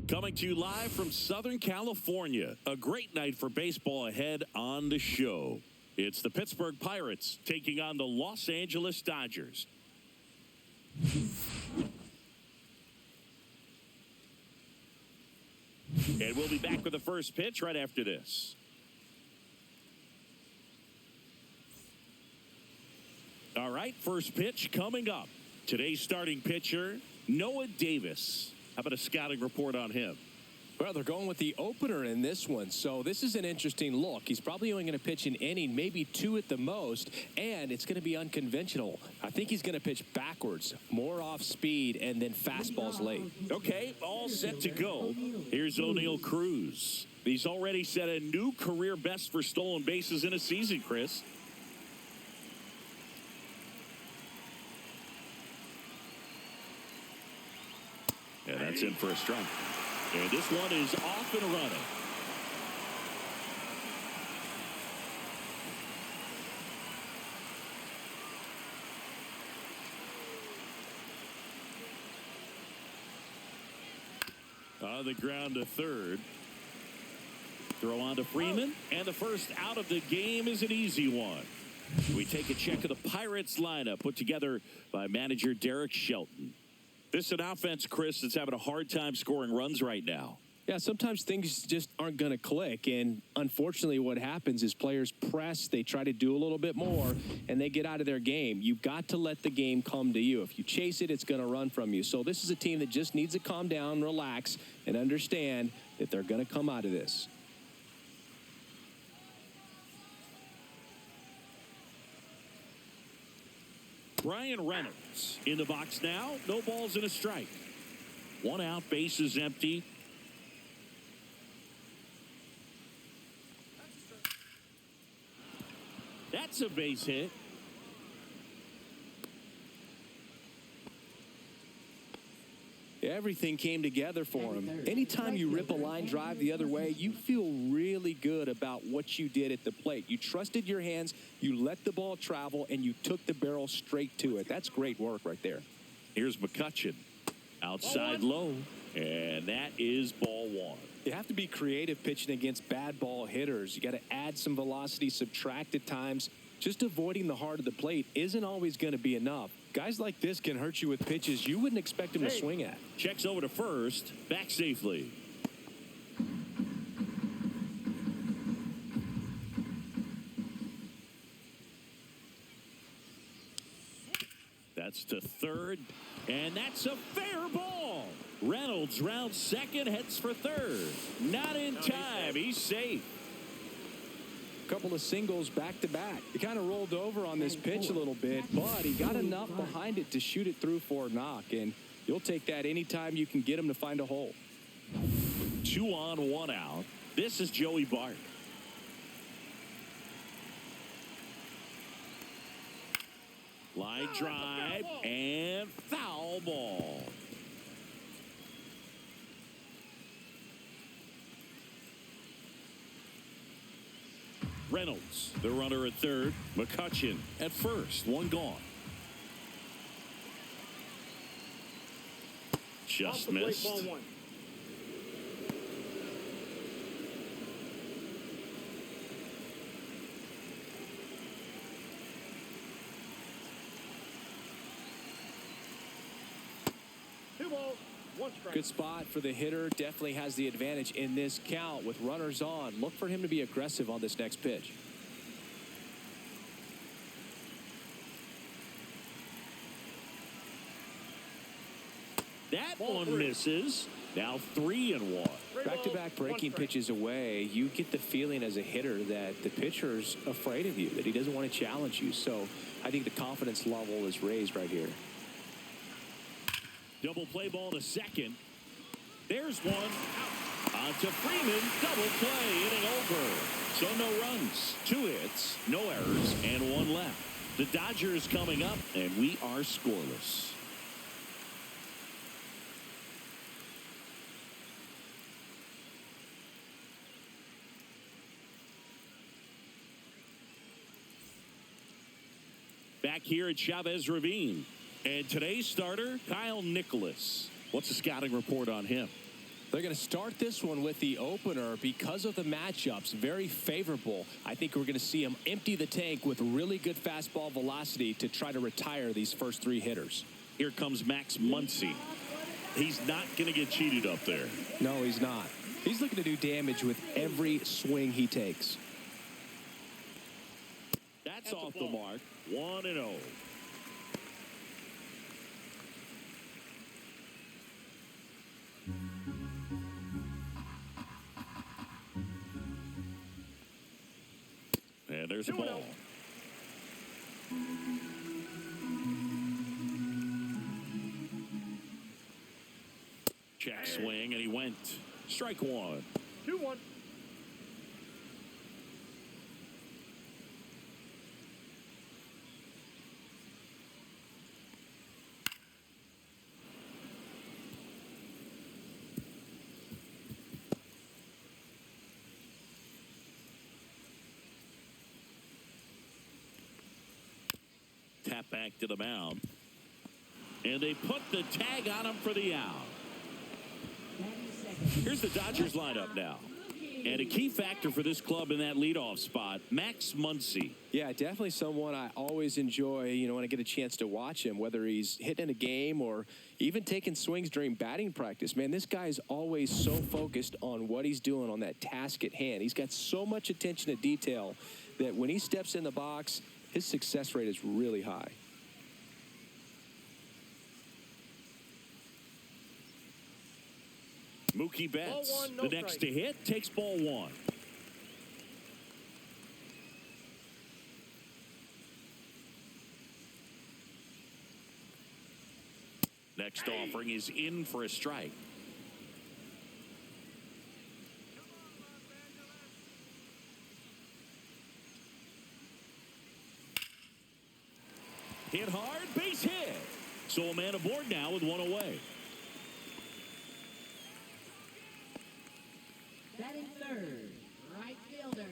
Coming to you live from Southern California. A great night for baseball ahead on the show. It's the Pittsburgh Pirates taking on the Los Angeles Dodgers. And we'll be back with the first pitch right after this. All right, first pitch coming up. Today's starting pitcher, Noah Davis. How about a scouting report on him? Well, they're going with the opener in this one, so this is an interesting look. He's probably only going to pitch an inning, maybe two at the most, and it's going to be unconventional. I think he's going to pitch backwards, more off speed, and then fastballs late. Okay, all set to go. Here's O'Neal Cruz. He's already set a new career best for stolen bases in a season, Chris. And that's in for a strike. And this one is off and running. On the ground to third. Throw on to Freeman. And the first out of the game is an easy one. We take a check of the Pirates lineup put together by manager Derek Shelton. This is an offense, Chris, that's having a hard time scoring runs right now. Yeah, sometimes things just aren't going to click, and unfortunately what happens is players press, they try to do a little bit more, and they get out of their game. You've got to let the game come to you. If you chase it, it's going to run from you. So this is a team that just needs to calm down, relax, and understand that they're going to come out of this. Brian Reynolds in the box now. No balls and a strike. One out, base is empty. That's a base hit. Everything came together for him. Anytime you rip a line drive the other way, you feel really good about what you did at the plate. You trusted your hands, you let the ball travel, and you took the barrel straight to it. That's great work right there. Here's McCutchen. Outside low, and that is ball one. You have to be creative pitching against bad ball hitters. You got to add some velocity, subtract at times. Just avoiding the heart of the plate isn't always going to be enough. Guys like this can hurt you with pitches you wouldn't expect him to swing at. Checks over to first, back safely. That's to third, and that's a fair ball. Reynolds rounds second, heads for third. Not in time. He's safe. Couple of singles back-to-back. He kind of rolled over on this pitch a little bit, but he got enough behind it to shoot it through for a knock, and you'll take that anytime you can get him to find a hole. 2 on, 1 out. This is Joey Bart. Line drive and foul ball. Reynolds, the runner at third. McCutchen at first. One gone. Just missed. Good spot for the hitter. Definitely has the advantage in this count with runners on. Look for him to be aggressive on this next pitch. That one misses. Now 3-1. Back-to-back breaking pitches away, you get the feeling as a hitter that the pitcher's afraid of you, that he doesn't want to challenge you. So I think the confidence level is raised right here. Double play ball to second. There's one. Out. On to Freeman. Double play. Inning over. So no runs, 2 hits, no errors, and 1 left. The Dodgers coming up, and we are scoreless. Back here at Chavez Ravine. And today's starter, Kyle Nicholas. What's the scouting report on him? They're going to start this one with the opener because of the matchups. Very favorable. I think we're going to see him empty the tank with really good fastball velocity to try to retire these first 3 hitters. Here comes Max Muncy. He's not going to get cheated up there. No, he's not. He's looking to do damage with every swing he takes. That's off the mark. 1-0. And there's a ball. Check swing, and he went. Strike 1. 2-1. Tap back to the mound. And they put the tag on him for the out. Here's the Dodgers lineup now. And a key factor for this club in that leadoff spot, Max Muncy. Yeah, definitely someone I always enjoy, when I get a chance to watch him, whether he's hitting a game or even taking swings during batting practice. Man, this guy is always so focused on what he's doing on that task at hand. He's got so much attention to detail that when he steps in the box, his success rate is really high. Mookie Betts, Ball 1, no the next strike. to hit, takes ball 1. Next offering is in for a strike. Hit hard, base hit. So a man aboard now with 1 away. Batting third, right fielder.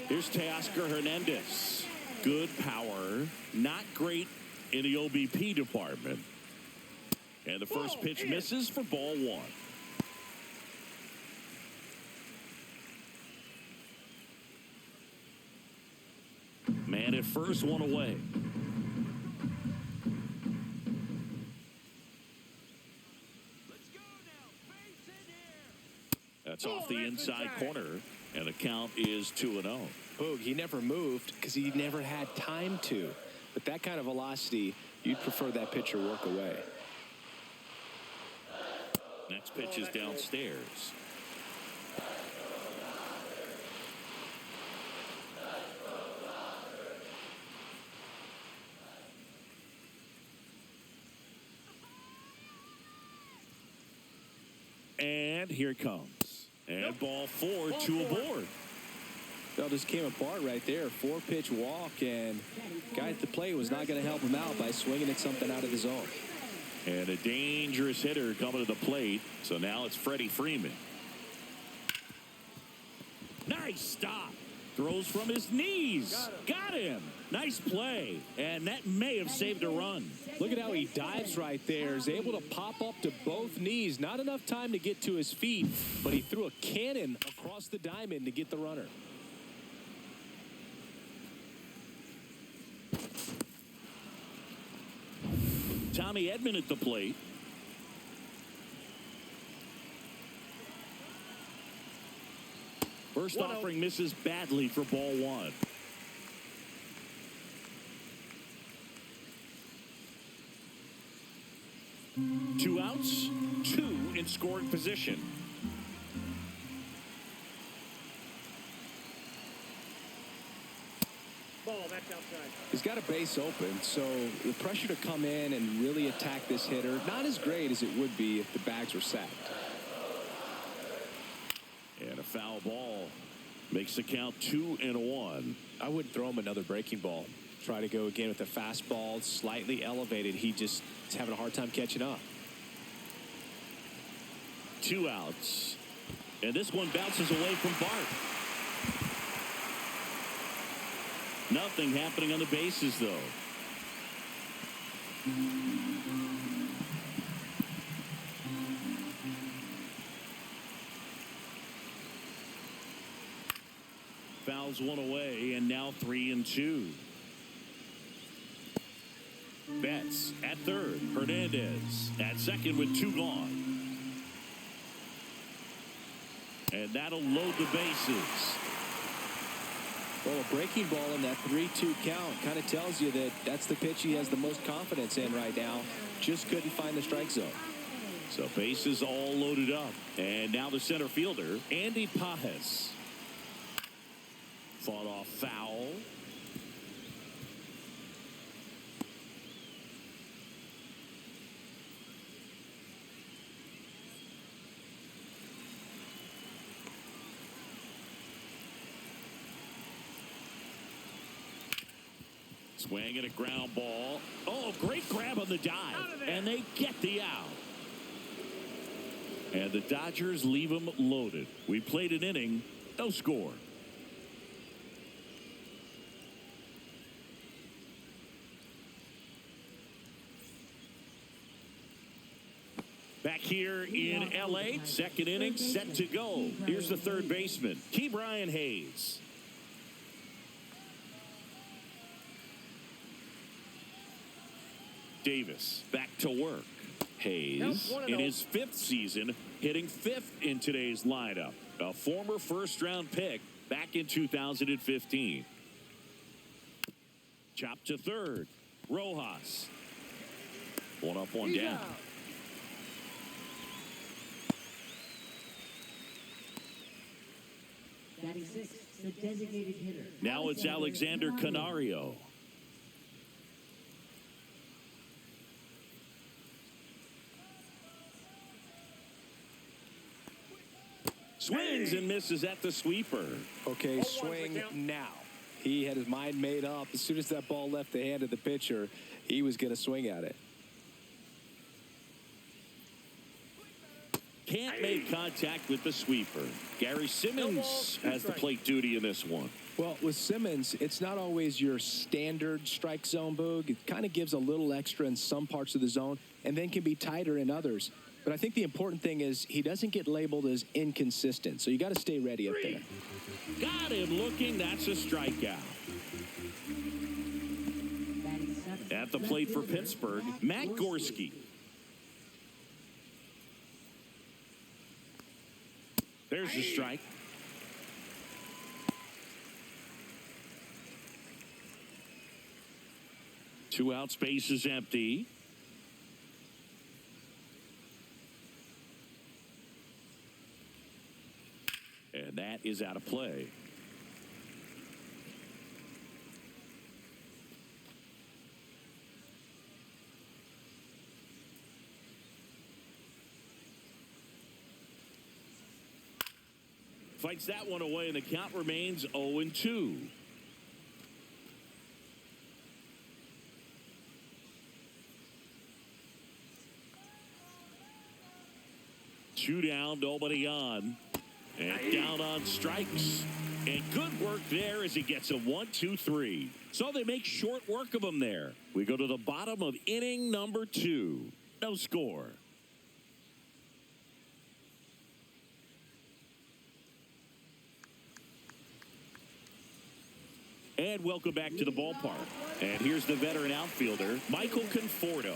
Here's Teoscar Hernandez. Good power, not great in the OBP department. And the first pitch misses for ball 1. Man at first, 1 away. That's off the inside corner, and the count is 2-0. Boog, he never moved because he never had time to. But that kind of velocity, you'd prefer that pitcher work away. Next pitch is downstairs. And here it comes. And ball 4, 2 aboard. That just came apart right there. 4-pitch walk, and guy at the plate was not going to help him out by swinging at something out of the zone. And a dangerous hitter coming to the plate. So now it's Freddie Freeman. Nice stop. Throws from his knees. Got him. Nice play. And that may have saved a run. Look at how he dives right there. Is able to pop up to both knees. Not enough time to get to his feet, but he threw a cannon across the diamond to get the runner. Tommy Edman at the plate. First offering misses badly for ball 1. Two outs, 2 in scoring position. Ball, that's outside. He's got a base open, so the pressure to come in and really attack this hitter, not as great as it would be if the bags were sacked. And a foul ball makes the count 2-1. I wouldn't throw him another breaking ball. Try to go again with the fastball, slightly elevated. He just is having a hard time catching up. 2 outs. And this one bounces away from Bart. Nothing happening on the bases, though. fouls one away, and now 3-2. Betts at third. Hernandez at second with 2 gone. And that'll load the bases. Well, a breaking ball in that 3-2 count kind of tells you that that's the pitch he has the most confidence in right now. Just couldn't find the strike zone. So bases all loaded up. And now the center fielder, Andy Pajes. Fought off foul. Swing and a ground ball. Oh, great grab on the dive. And they get the out. And the Dodgers leave them loaded. We played an inning, no score. Back here in L.A., second inning set to go. Here's the third baseman, Ke'Bryan Hayes. Davis back to work. Hayes in his 5th season, hitting 5th in today's lineup. A former first-round pick back in 2015. Chop to third. Rojas. 1 up, 1 down. Batting 6, the designated hitter. Now it's Alexander Canario. Swings and misses at the sweeper. Okay, swing now. He had his mind made up. As soon as that ball left the hand of the pitcher, he was going to swing at it. Can't make contact with the sweeper. Gary Simmons has the plate duty in this one. Well, with Simmons, it's not always your standard strike zone, Boog. It kind of gives a little extra in some parts of the zone and then can be tighter in others. But I think the important thing is he doesn't get labeled as inconsistent. So you got to stay ready up there. Got him looking. That's a strikeout. At the plate for Pittsburgh, Matt Gorski. There's the strike. Two out, space is empty. And that is out of play. Fights that one away, and the count remains 0-2. Two down, nobody on. And down on strikes. And good work there as he gets a 1-2-3. So they make short work of him there. We go to the bottom of inning number 2. No score. And welcome back to the ballpark. And here's the veteran outfielder, Michael Conforto.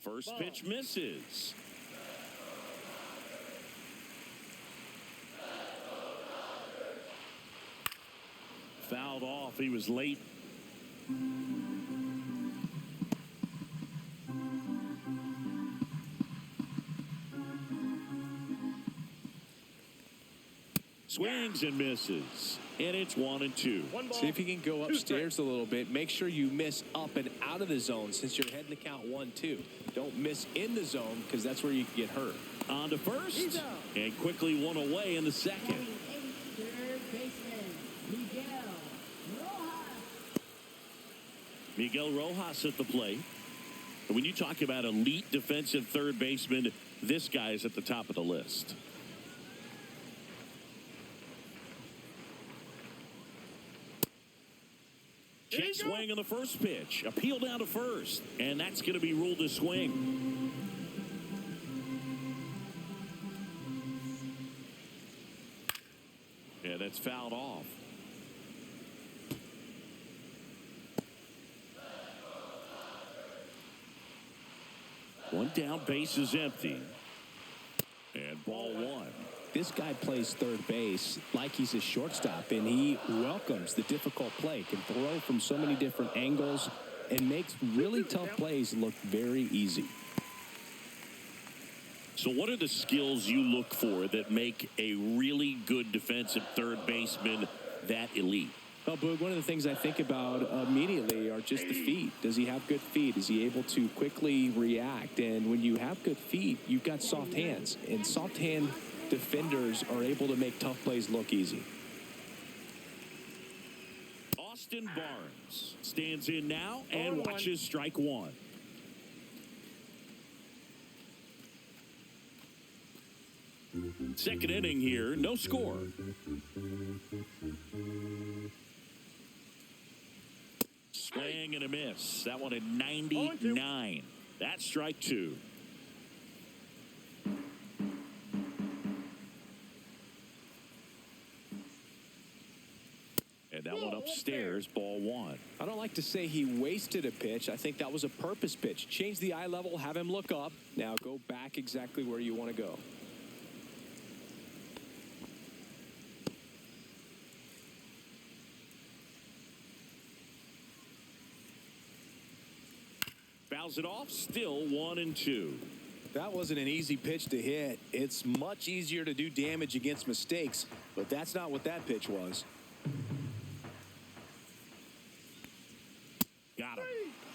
First pitch misses. Fouled off. He was late. Swings and misses. And it's 1-2. See if you can go upstairs a little bit. Make sure you miss up and out of the zone since you're heading to count 1-2. Don't miss in the zone because that's where you can get hurt. On to first. And quickly one away in the second. Third baseman, Miguel Rojas at the plate. And when you talk about elite defensive third baseman, this guy is at the top of the list. Check swing on the first pitch. Appeal down to first. And that's going to be ruled a swing. Yeah, that's fouled off. One down, base is empty. And ball one. This guy plays third base like he's a shortstop, and he welcomes the difficult play, can throw from so many different angles, and makes really tough plays look very easy. So what are the skills you look for that make a really good defensive third baseman that elite? Well, Boog, one of the things I think about immediately are just the feet. Does he have good feet? Is he able to quickly react? And when you have good feet, you've got soft hands. And soft hand defenders are able to make tough plays look easy. Austin Barnes stands in now and watches strike one. Second inning here, no score. Swing and a miss. That one at 99. That's strike two. And that one upstairs, ball one. I don't like to say he wasted a pitch. I think that was a purpose pitch. Change the eye level, have him look up. Now go back exactly where you want to go. Fouls it off, still 1-2. That wasn't an easy pitch to hit. It's much easier to do damage against mistakes, but that's not what that pitch was. Got him.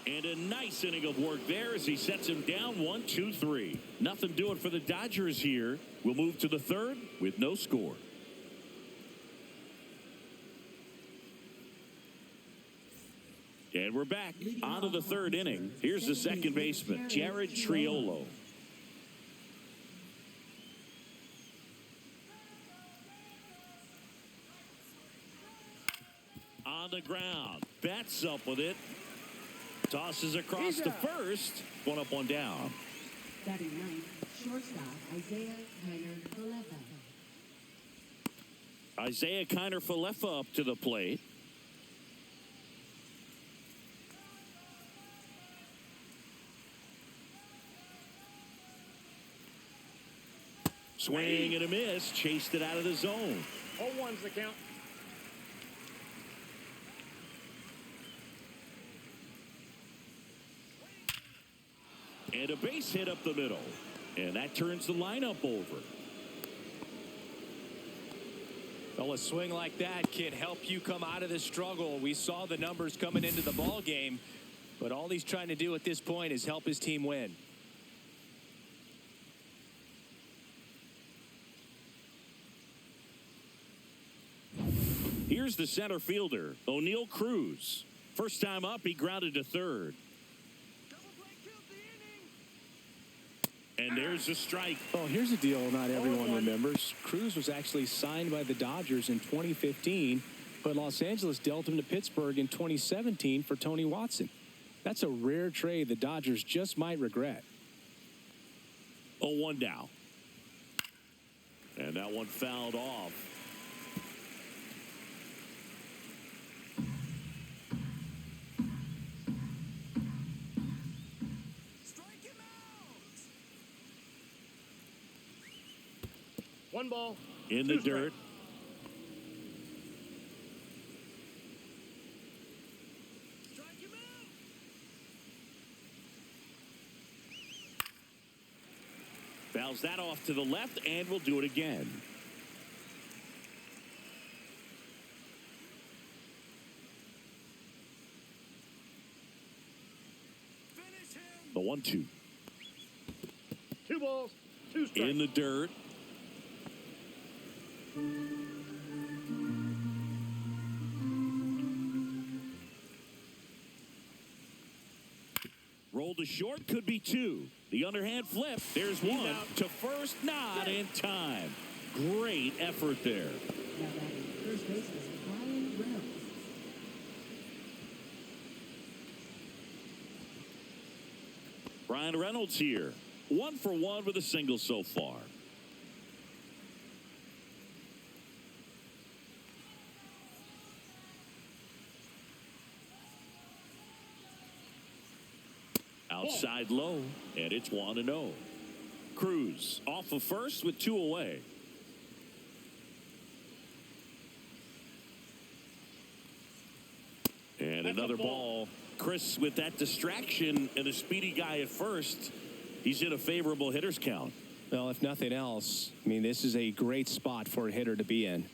And a nice inning of work there as he sets him down 1-2-3. Nothing doing for the Dodgers here. We'll move to the third with no score. And we're back on to the third inning. Here's the second baseman, Jared Triolo. On the ground, bats up with it. Tosses across to first. One up, one down. Batting ninth, shortstop Isaiah Kiner-Falefa. Isaiah Kiner-Falefa up to the plate. Swing and a miss. Chased it out of the zone. 0-1's the count. And a base hit up the middle. And that turns the lineup over. Well, a swing like that can help you come out of the struggle. We saw the numbers coming into the ball game, but all he's trying to do at this point is help his team win. Here's the center fielder, O'Neal Cruz. First time up, he grounded to third. And there's a strike. Oh, here's a deal not everyone remembers. Cruz was actually signed by the Dodgers in 2015, but Los Angeles dealt him to Pittsburgh in 2017 for Tony Watson. That's a rare trade the Dodgers just might regret. 0-1 now. And that one fouled off. One ball. In the dirt. Fouls that off to the left, and we'll do it again. The 1-2. 2 balls, 2 strikes. In the dirt. Roll to short, could be 2. The underhand flip. There's one to first, not in time. Great effort there. Now batting first baseman Brian Reynolds. Ryan Reynolds here. 1 for 1 with a single so far. Outside low, and it's 1-0. Cruz off of first with 2 away. And another ball. Chris, with that distraction and a speedy guy at first, he's in a favorable hitter's count. Well, if nothing else, I mean, this is a great spot for a hitter to be in.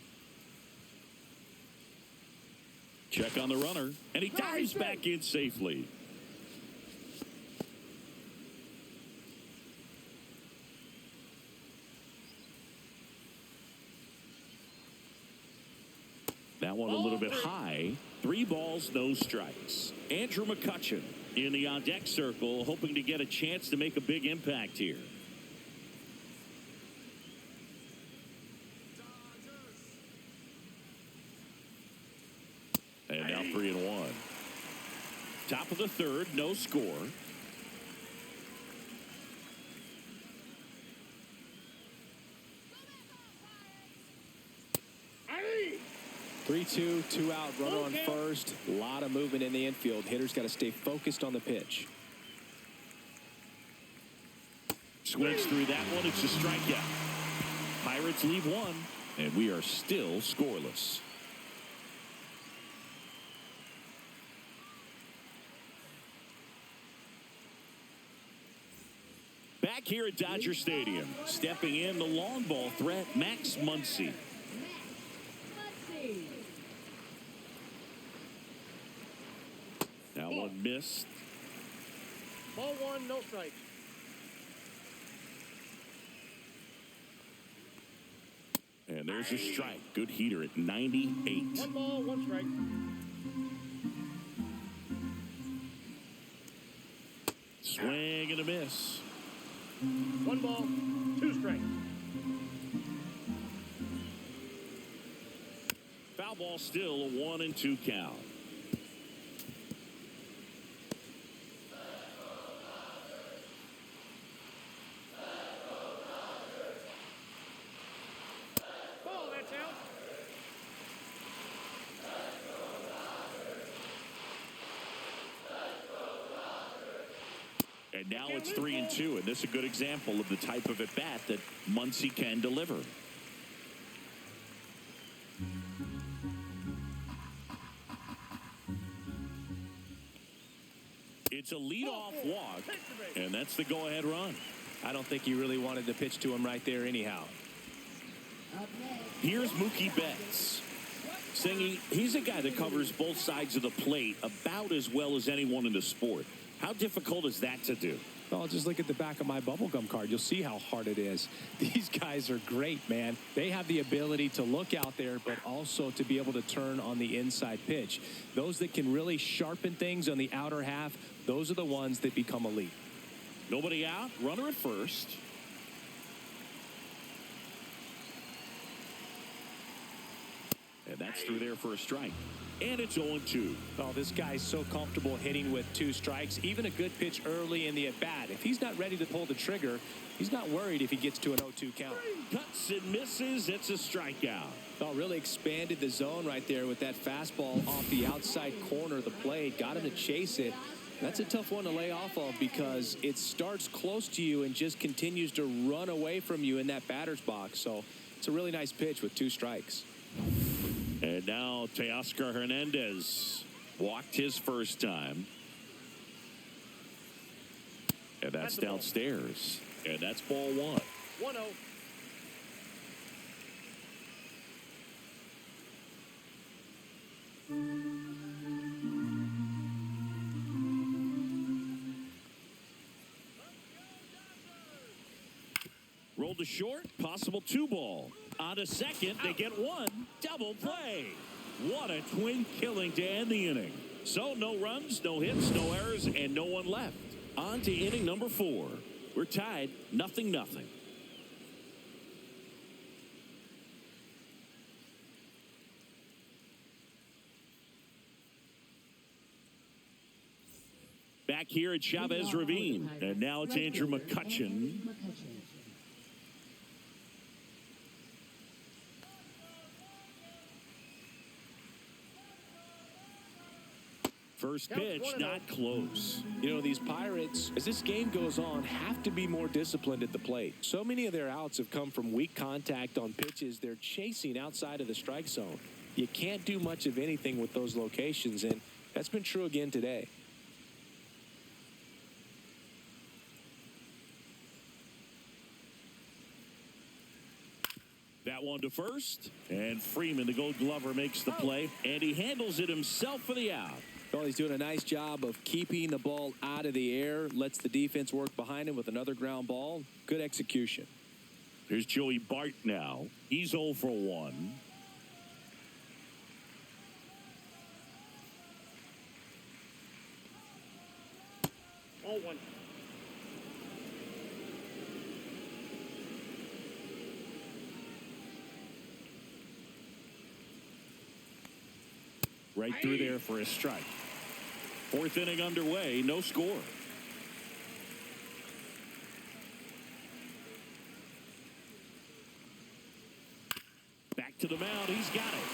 Check on the runner, and he dives back in safely. That one a little bit high. 3 balls, no strikes. Andrew McCutchen in the on-deck circle, hoping to get a chance to make a big impact here. And now 3-1. Top of the third, no score. 3-2, 2 out, runner on first. A lot of movement in the infield. Hitters got to stay focused on the pitch. Swings through that one. It's a strikeout. Pirates leave 1, and we are still scoreless. Back here at Dodger Stadium, stepping in the long ball threat, Max Muncy. That one missed. Ball 1, no strikes. And there's a strike. Good heater at 98. 1 ball, 1 strike. Swing and a miss. 1 ball, 2 strikes. Foul ball, still a 1-2 count. And now it's 3-2, and this is a good example of the type of at-bat that Muncy can deliver. It's a leadoff walk, and that's the go-ahead run. I don't think he really wanted to pitch to him right there anyhow. Here's Mookie Betts. Singy, he's a guy that covers both sides of the plate about as well as anyone in the sport. How difficult is that to do? Well, just look at the back of my bubblegum card. You'll see how hard it is. These guys are great, man. They have the ability to look out there, but also to be able to turn on the inside pitch. Those that can really sharpen things on the outer half, those are the ones that become elite. Nobody out. Runner at first. And that's through there for a strike. And it's 0-2. Oh, this guy's so comfortable hitting with 2 strikes. Even a good pitch early in the at-bat. If he's not ready to pull the trigger, he's not worried if he gets to an 0-2 count. Cuts and misses. It's a strikeout. Oh, really expanded the zone right there with that fastball off the outside corner of the plate. Got him to chase it. That's a tough one to lay off of because it starts close to you and just continues to run away from you in that batter's box. So it's a really nice pitch with 2 strikes. And now Teoscar Hernandez walked his first time. And that's downstairs. And that's ball 1. 1-0. Rolled to short, possible 2 ball. On to second, they get 1. Double play. What a twin killing to end the inning. So no runs, no hits, no errors, and no one left. On to inning number 4. We're tied 0-0. Back here at Chavez Ravine. And now it's Andrew McCutchen. First pitch, not close. You know, these Pirates, as this game goes on, have to be more disciplined at the plate. So many of their outs have come from weak contact on pitches they're chasing outside of the strike zone. You can't do much of anything with those locations, and that's been true again today. That one to first, and Freeman, the Gold Glover, makes the play, and he handles it himself for the out. Well, he's doing a nice job of keeping the ball out of the air, lets the defense work behind him with another ground ball. Good execution. Here's Joey Bart now. He's 0 for 1. Ball one. Right through there for a strike. Fourth inning underway, no score. Back to the mound, he's got it.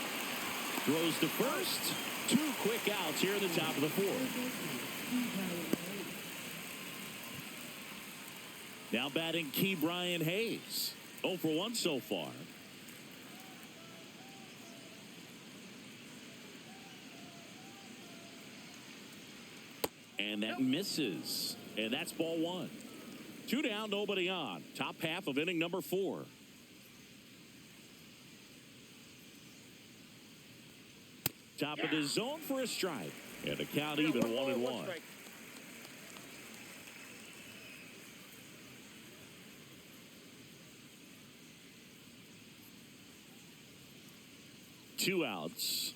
Throws to first. 2 quick outs here at the top of the fourth. Now batting Key Brian Hayes. 0 for 1 so far. And that misses. And that's ball 1. 2 down, nobody on. Top half of inning number 4. Top of the zone for a strike. And the count even 1-1. Two outs.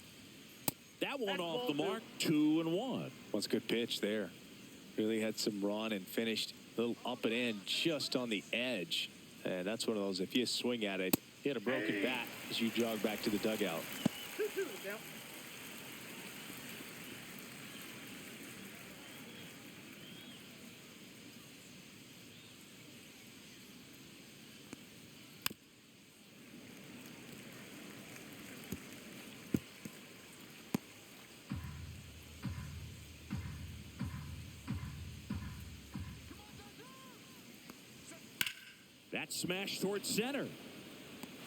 That one off the mark. 2-1. That's a good pitch there. Really had some run and finished a little up and in just on the edge. And that's one of those, if you swing at it, hit a broken bat as you jog back to the dugout. 2-2 count. That smash towards center.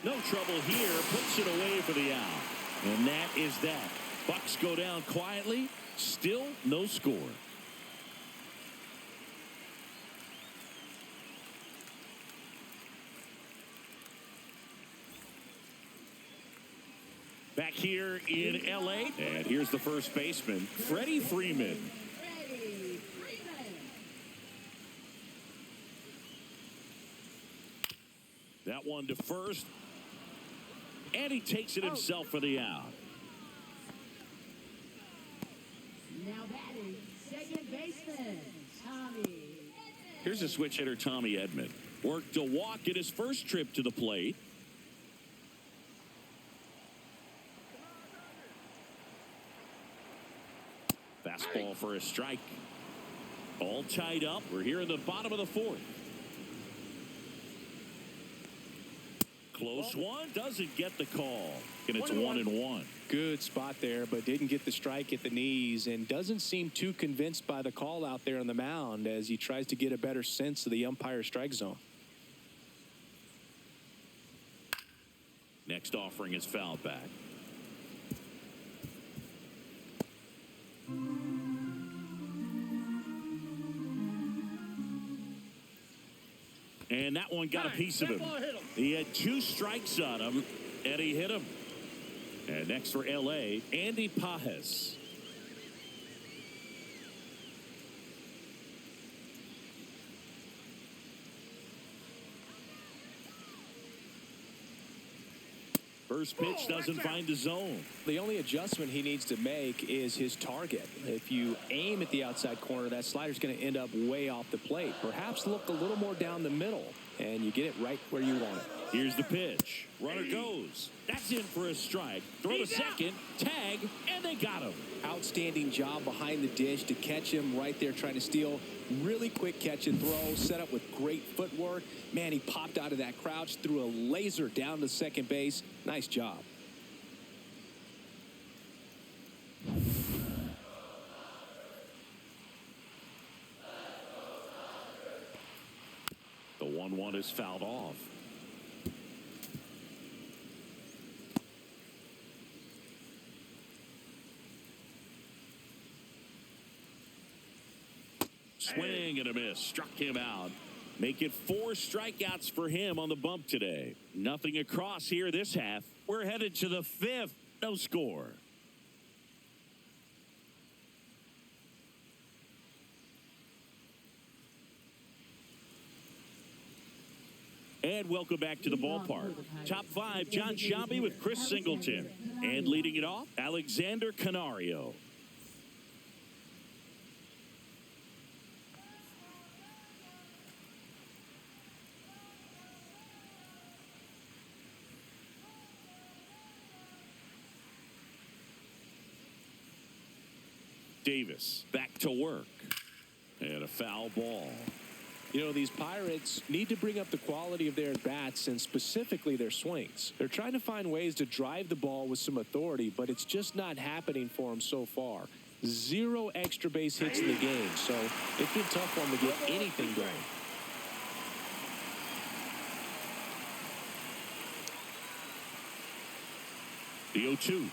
No trouble here. Puts it away for the out. And that is that. Bucks go down quietly. Still no score. Back here in L.A. And here's the first baseman, Freddie Freeman. That one to first. And he takes it himself for the out. Now batting, second baseman, Tommy. Here's a switch hitter, Tommy Edman. Worked a walk at his first trip to the plate. Fastball for a strike. All tied up. We're here in the bottom of the fourth. Close one, doesn't get the call. And it's 1-1. Good spot there, but didn't get the strike at the knees and doesn't seem too convinced by the call out there on the mound as he tries to get a better sense of the umpire strike zone. Next offering is fouled back. And that one got a piece of him. He had 2 strikes on him, and he hit him. And next for L.A., Andy Pajes. First pitch doesn't find the zone. The only adjustment he needs to make is his target. If you aim at the outside corner, that slider's going to end up way off the plate. Perhaps look a little more down the middle, and you get it right where you want it. Here's the pitch. Runner goes. That's in for a strike. Throw to second, tag, and they got him. Out outstanding job behind the dish to catch him right there trying to steal. Really quick catch and throw, set up with great footwork. Man, he popped out of that crouch, threw a laser down to second base. Nice job. The 1-1 is fouled off. Swing and a miss. Struck him out. Make it 4 strikeouts for him on the bump today. Nothing across here this half. We're headed to the 5th. No score. And welcome back to the ballpark. Top 5, John Shambi with Chris Singleton. And leading it off, Alexander Canario. Davis back to work. And a foul ball. You know, these Pirates need to bring up the quality of their bats and specifically their swings. They're trying to find ways to drive the ball with some authority, but it's just not happening for them so far. 0 extra base hits in the game, so it's been tough for them to get anything going. The 0-2.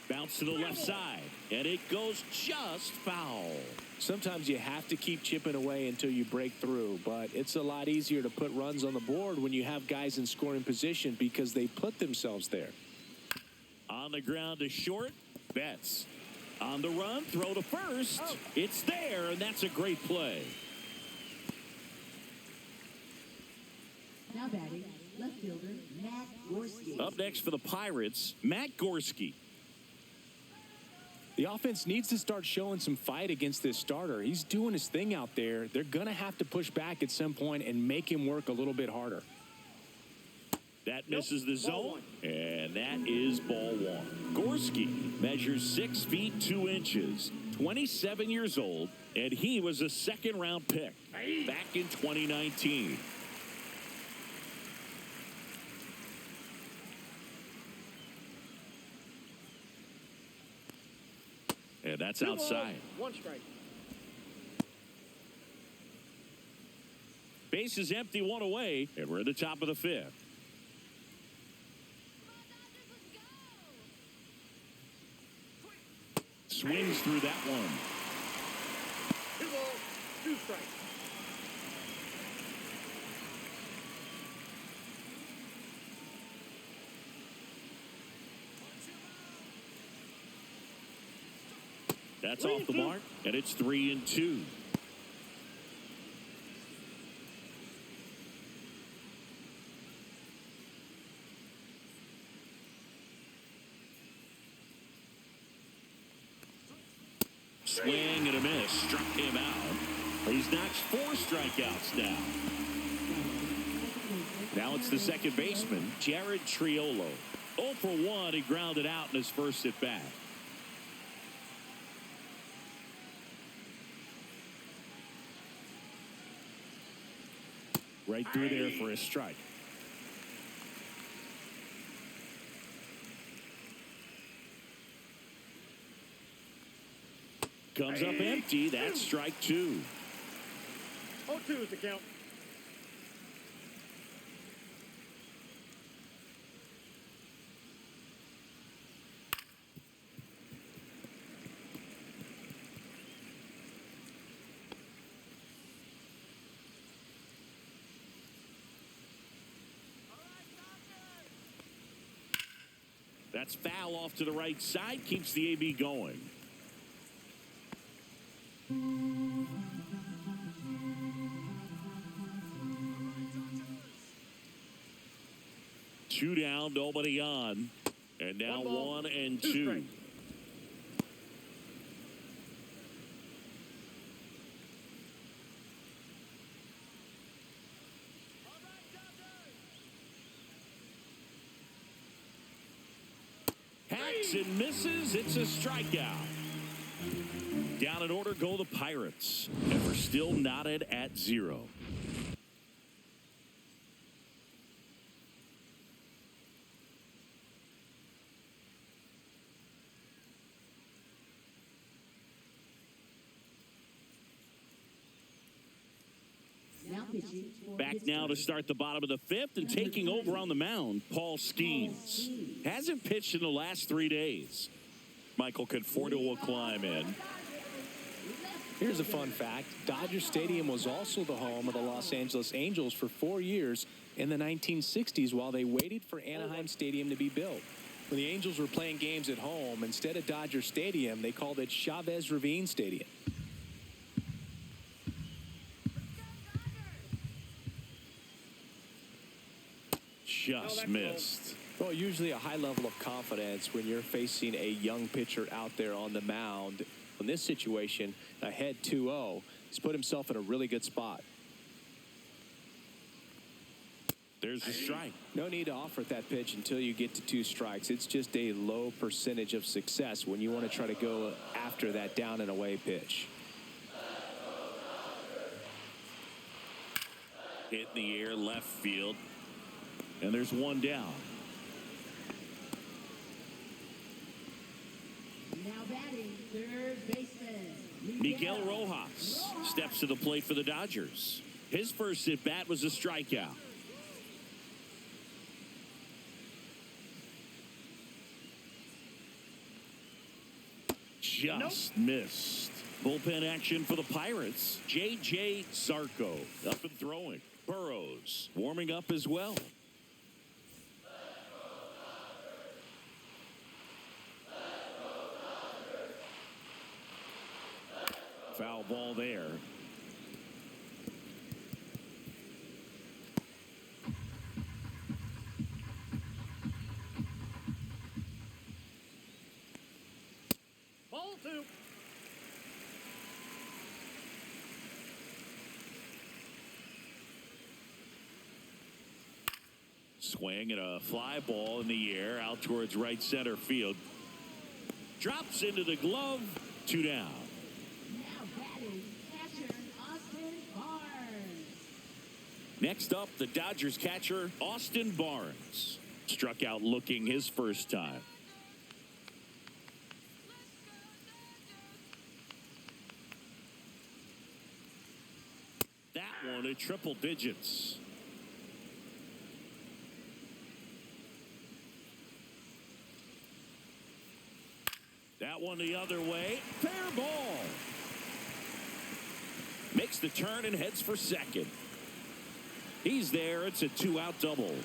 Bounce to the left side, and it goes just foul. Sometimes you have to keep chipping away until you break through, but it's a lot easier to put runs on the board when you have guys in scoring position because they put themselves there. On the ground to short, Betts. On the run, throw to first. It's there, and that's a great play. Now batting, left fielder Matt Gorski. Up next for the Pirates, Matt Gorski. The offense needs to start showing some fight against this starter. He's doing his thing out there. They're going to have to push back at some point and make him work a little bit harder. That misses the zone, and that is ball 1. Gorski measures 6 feet 2 inches, 27 years old, and he was a second-round pick back in 2019. And that's outside. 1 strike. Base is empty, 1 away, and we're at the top of the 5th. Swings through that one. 2 balls, 2 strikes. That's off the mark, and it's 3-2. Swing and a miss. Struck him out. He's notched 4 strikeouts now. Now it's the second baseman, Jared Triolo. 0 for 1. He grounded out in his first at bat. Right through there for a strike. Comes up empty. That's strike 2. 0-2 is the count. That's foul off to the right side. Keeps the AB going. Two down, nobody on. And now 1 and 2. Swings and misses. It's a strikeout. Down in order go the Pirates. And we're still knotted at 0. Back now to start the bottom of the 5th, and taking over on the mound, Paul Skeens. Hasn't pitched in the last 3 days. Michael Conforto will climb in. Here's a fun fact. Dodger Stadium was also the home of the Los Angeles Angels for 4 years in the 1960s while they waited for Anaheim Stadium to be built. When the Angels were playing games at home, instead of Dodger Stadium, they called it Chavez Ravine Stadium. Just missed. Well, usually a high level of confidence when you're facing a young pitcher out there on the mound. In this situation, ahead 2-0, he's put himself in a really good spot. There's a strike. No need to offer at that pitch until you get to 2 strikes. It's just a low percentage of success when you want to try to go after that down and away pitch. Hit in the air, left field. And there's one down. Now batting, third baseman, Miguel Rojas steps to the plate for the Dodgers. His first at bat was a strikeout. Just missed. Bullpen action for the Pirates. J.J. Zarco up and throwing. Burrows warming up as well. Foul ball there. Ball 2. Swing and a fly ball in the air out towards right center field. Drops into the glove. 2 down. Now batting, catcher Austin Barnes. Next up, the Dodgers catcher, Austin Barnes. Struck out looking his first time. That one at triple digits. That one the other way. Fair ball. Makes the turn and heads for second. He's there. It's a 2-out double.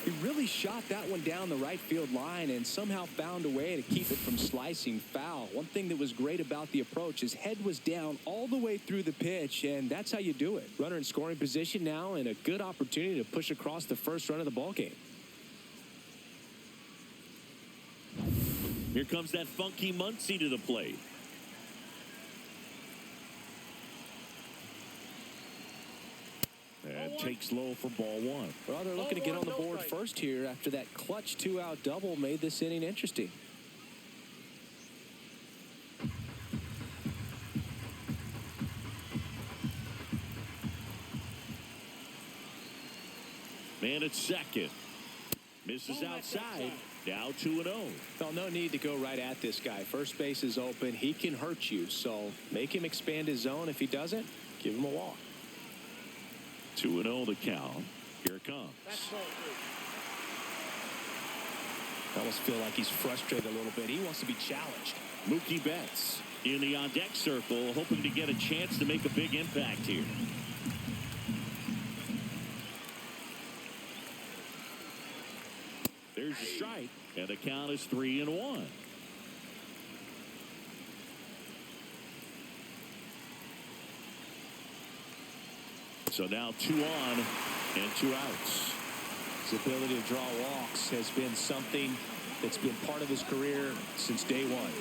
He really shot that one down the right field line and somehow found a way to keep it from slicing foul. One thing that was great about the approach, his head was down all the way through the pitch, and that's how you do it. Runner in scoring position now and a good opportunity to push across the first run of the ballgame. Here comes that funky Muncy to the plate. And takes low for ball 1. Well, they're looking to get on the board first here after that clutch 2-out double made this inning interesting. Man at second. Misses outside. Now 2-0. Well, no need to go right at this guy. First base is open. He can hurt you. So make him expand his zone. If he doesn't, give him a walk. 2-0 the count. Here it comes. I almost feel like he's frustrated a little bit. He wants to be challenged. Mookie Betts in the on-deck circle, hoping to get a chance to make a big impact here. There's a strike, and the count is 3-1. So now 2 on and 2 outs. His ability to draw walks has been something that's been part of his career since day one.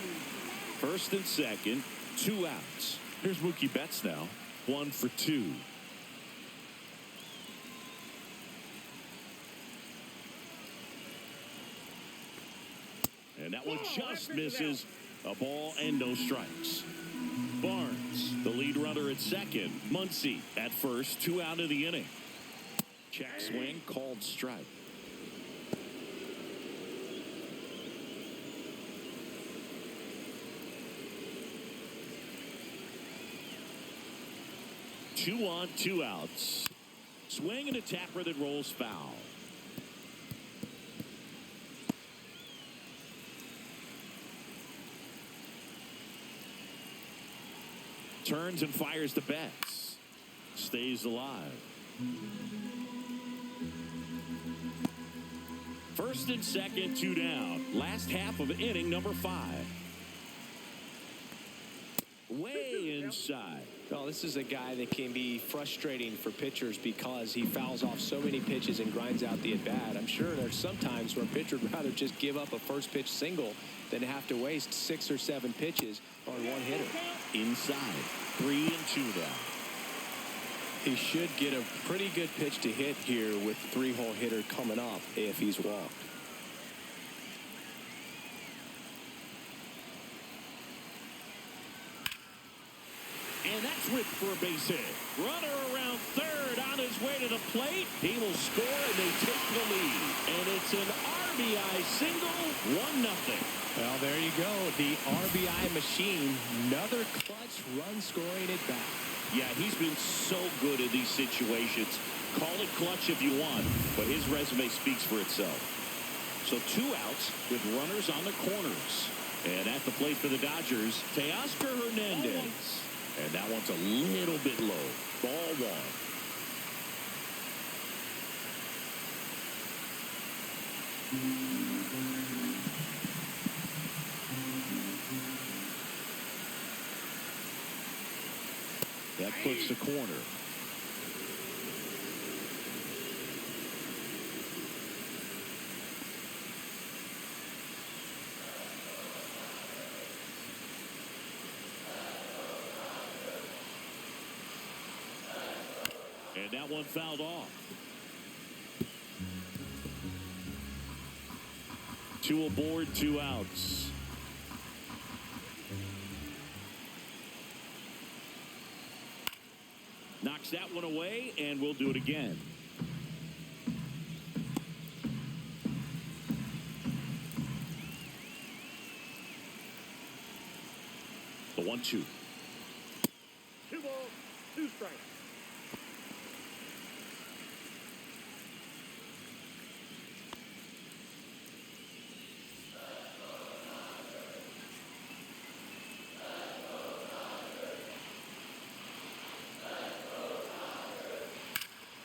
First and second, 2 outs. Here's Mookie Betts now, 1 for 2. And that one just misses. A ball and no strikes. Barnes, the lead runner at second. Muncy at first, 2 out of the inning. Check swing, called strike. Two on, 2 outs. Swing and a tapper that rolls foul. Turns and fires the bats. Stays alive. First and second, 2 down. Last half of inning number 5. Way inside. Well, this is a guy that can be frustrating for pitchers because he fouls off so many pitches and grinds out the at-bat. I'm sure there's some times where a pitcher would rather just give up a first pitch single than have to waste 6 or 7 pitches on one hitter. Inside, 3 and 2 now. He should get a pretty good pitch to hit here with the 3-hole hitter coming up if he's walked. And that's ripped for a base hit. Runner around third on his way to the plate. He will score and they take the lead. And it's an RBI single, 1-0. Well, there you go. The RBI machine. Another clutch run scoring at bat. Yeah, he's been so good in these situations. Call it clutch if you want, but his resume speaks for itself. So 2 outs with runners on the corners. And at the plate for the Dodgers, Teoscar Hernandez. And that one's a little bit low. Ball 1. That puts the corner. And that one fouled off. 2 aboard, 2 outs. Knocks that one away, and we'll do it again. The 1-2. 2 balls, 2 strikes.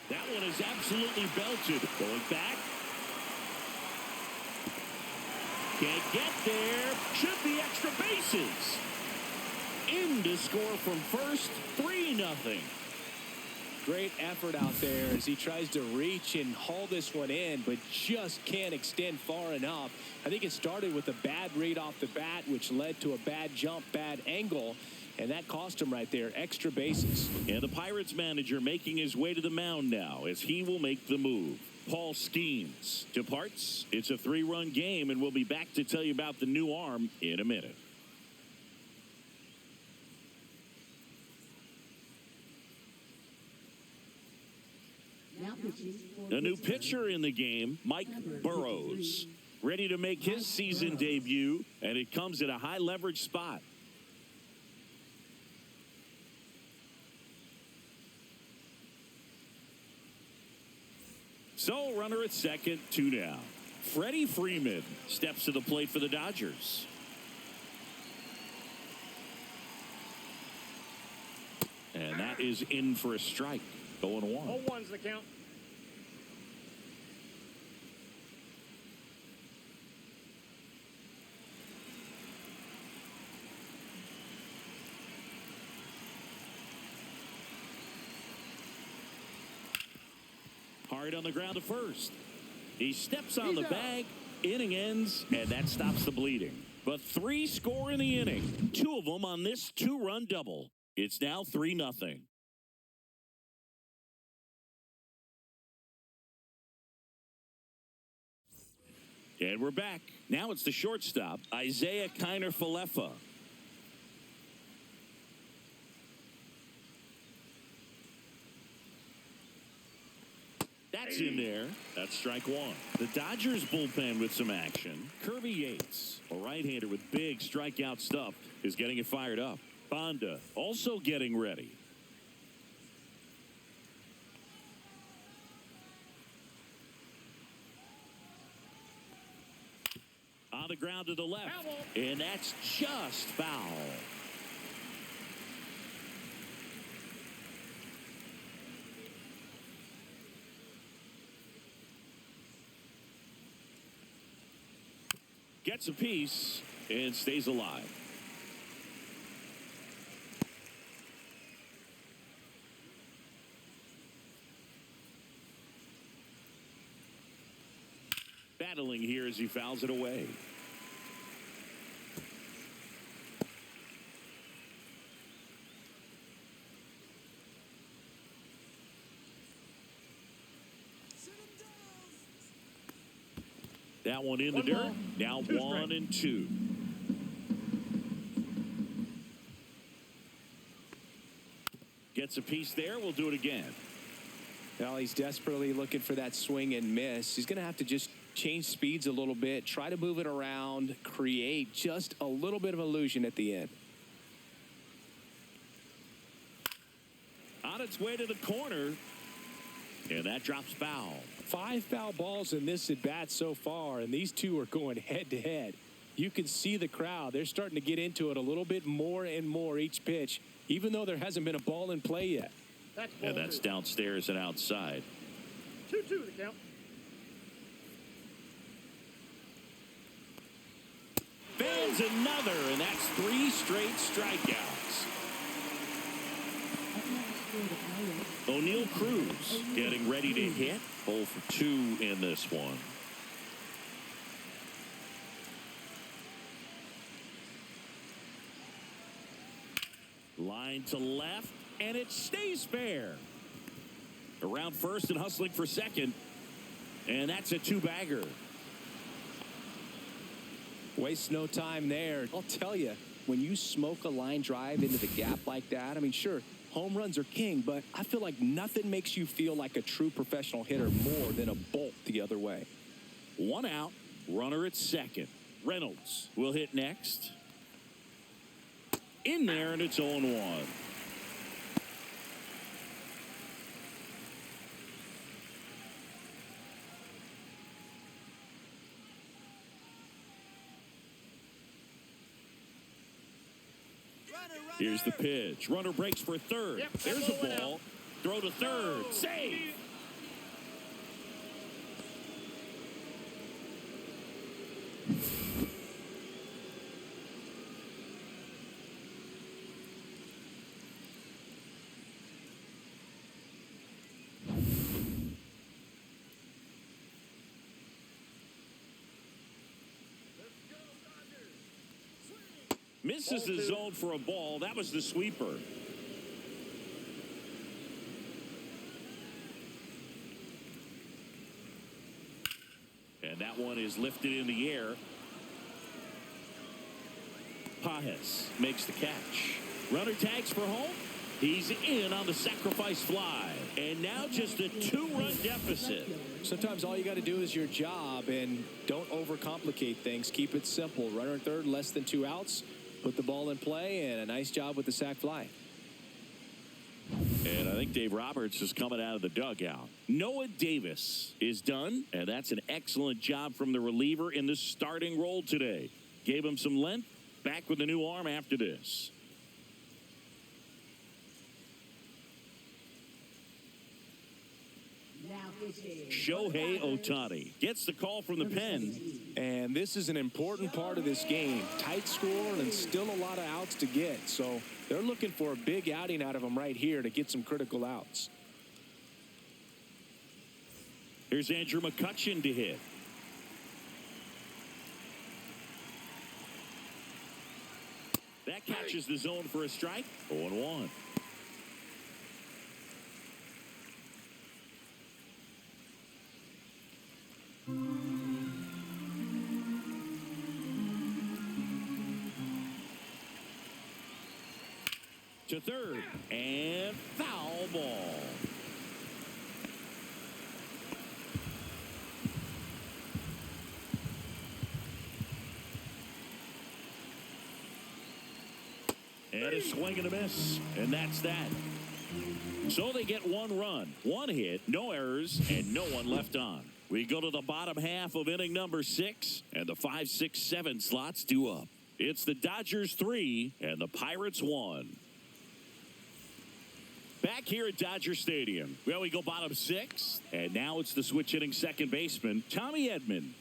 That one is absolutely belted. Going back. Can't get there. Should be extra bases. In to score from first. 3-0. Great effort out there as he tries to reach and haul this one in, but just can't extend far enough. I think it started with a bad read off the bat, which led to a bad jump, bad angle. And that cost him right there, extra bases. And the Pirates manager making his way to the mound now as he will make the move. Paul Skeens departs. It's a 3-run game, and we'll be back to tell you about the new arm in a minute. A new pitcher in the game, Mike Burrows, ready to make his season debut, and it comes at a high leverage spot. So, runner at second, 2 down. Freddie Freeman steps to the plate for the Dodgers. And that is in for a strike. Going 1. 0-1's the count. Hard on the ground to first. He steps on the bag. Inning ends, and that stops the bleeding. But 3 score in the inning. 2 of them on this 2-run double. It's now 3-0. And we're back. Now it's the shortstop, Isaiah Kiner-Falefa. That's in there. That's strike one. The Dodgers bullpen with some action. Kirby Yates, a right-hander with big strikeout stuff, is getting it fired up. Bonda also getting ready. On the ground to the left. And that's just foul. Gets a piece and stays alive. Battling here as he fouls it away. That one in the dirt. Now 1-2. Gets a piece there. We'll do it again. Well, he's desperately looking for that swing and miss. He's going to have to just change speeds a little bit, try to move it around, create just a little bit of illusion at the end. On its way to the corner. And that drops foul. 5 foul balls in this at bat so far, and these two are going head to head. You can see the crowd. They're starting to get into it a little bit more and more each pitch, even though there hasn't been a ball in play yet. And that's downstairs and outside. 2-2 the count. Fans another, and that's 3 straight strikeouts. O'Neal Cruz getting ready to hit. 0 for 2 in this one. Line to left, and it stays fair. Around first and hustling for second, and that's a 2-bagger. Waste no time there. I'll tell you, when you smoke a line drive into the gap like that, I mean, sure, home runs are king, but I feel like nothing makes you feel like a true professional hitter more than a bolt the other way. 1 out, runner at second. Reynolds will hit next. In there, and it's 0-1. Here's the pitch. Runner breaks for third. Yep, There's a ball. Throw to third. Save. Misses the zone for a ball. That was the sweeper. And that one is lifted in the air. Pajes makes the catch. Runner tags for home. He's in on the sacrifice fly. And now just a 2-run deficit. Sometimes all you got to do is your job and don't overcomplicate things. Keep it simple. Runner at third, less than 2 outs. Put the ball in play, and a nice job with the sac fly. And I think Dave Roberts is coming out of the dugout. Noah Davis is done, and that's an excellent job from the reliever in the starting role today. Gave him some length. Back with a new arm after this. Shohei Ohtani gets the call from the pen. And this is an important part of this game. Tight score and still a lot of outs to get. So they're looking for a big outing out of him right here to get some critical outs. Here's Andrew McCutchen to hit. That catches the zone for a strike. 0-1. To third. And foul ball. And a swing and a miss. And that's that. So they get one run, one hit, no errors, and no one left on. We go to the bottom half of inning number 6, and the 5, 6, 7 slots due up. It's the Dodgers 3 and the Pirates 1. Back here at Dodger Stadium. Well, we go bottom 6, and now it's the switch hitting second baseman, Tommy Edman.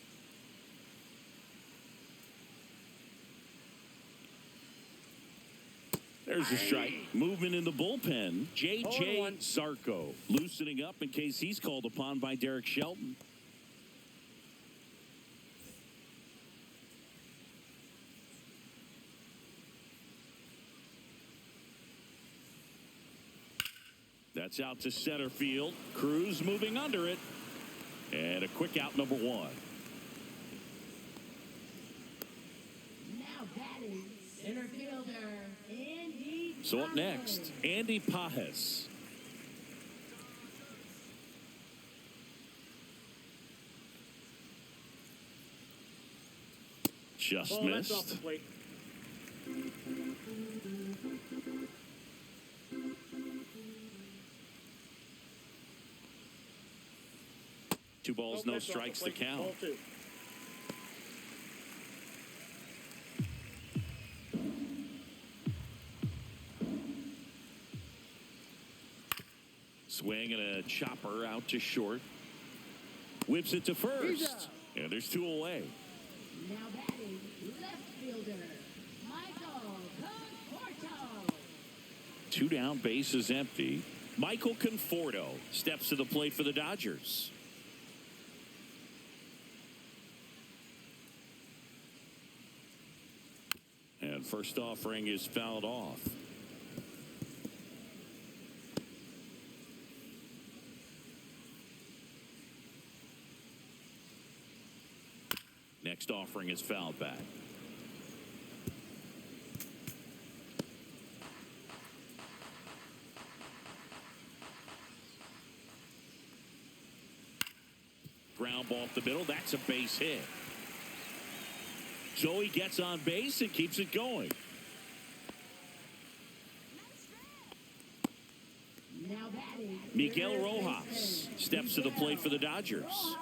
There's a strike. Movement in the bullpen. J.J. Sarko loosening up in case he's called upon by Derek Shelton. That's out to center field. Cruz moving under it. And a quick out, number 1. Now batting, center fielder, Andy. So up next, Andy Pajes. Just Ball that's off missed. the plate. Two balls, no That's off strikes, the plate. count. Ball 2. Swing and a chopper out to short. Whips it to first. And there's 2 away. Now batting, left fielder, Michael Conforto. 2 down, base is empty. Michael Conforto steps to the plate for the Dodgers. And first offering is fouled off. Next offering is fouled back. Ground ball up the middle. That's a base hit. So he gets on base and keeps it going. Now batting, Miguel third Rojas baseman, steps to the plate for the Dodgers. Rojas.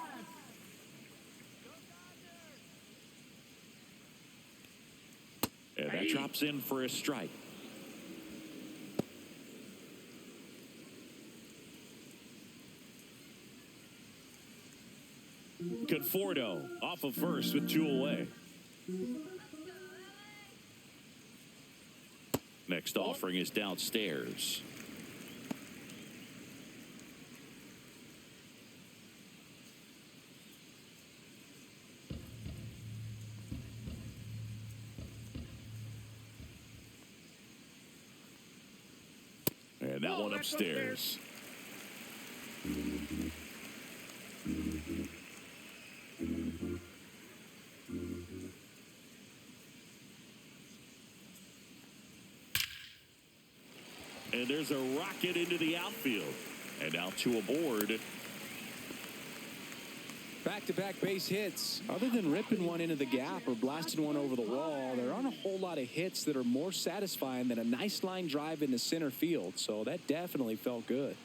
And that drops in for a strike. Conforto off of first with 2 away. Next offering is downstairs. And that one upstairs. And there's a rocket into the outfield. And now 2 aboard. Back-to-back base hits. Other than ripping one into the gap or blasting one over the wall, there aren't a whole lot of hits that are more satisfying than a nice line drive into center field. So that definitely felt good.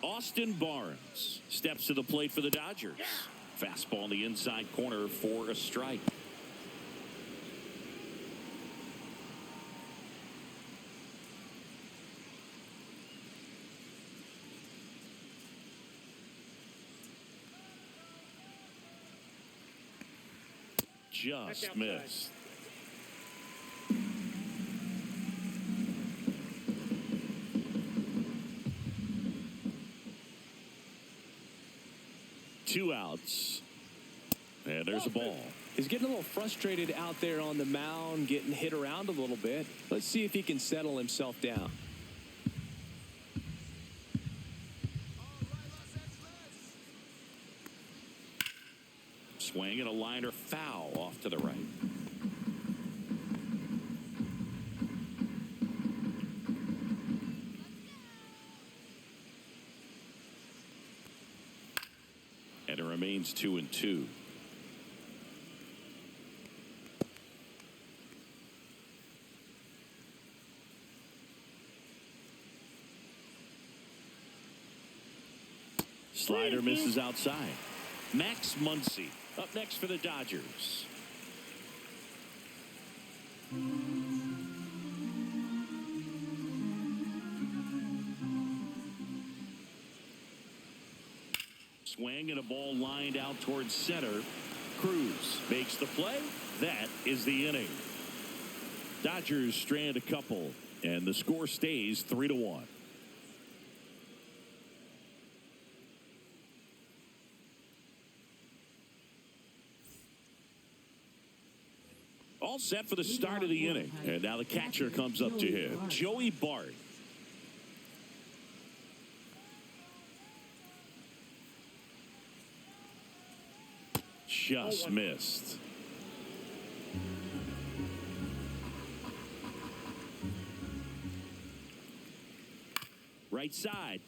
Austin Barnes steps to the plate for the Dodgers. Fastball in the inside corner for a strike. Just missed. Two outs. And there's a ball. He's getting a little frustrated out there on the mound, getting hit around a little bit. Let's see if he can settle himself down. Swing and a liner foul off to the right. remains 2-2. Slider misses outside. Max Muncy up next for the Dodgers. Swing and a ball lined out towards center. Cruz makes the play. That is the inning. Dodgers strand a couple, and the score stays 3-1. All set for the start of the inning. And now the catcher comes up to him. Joey Bart. Just missed. Right side.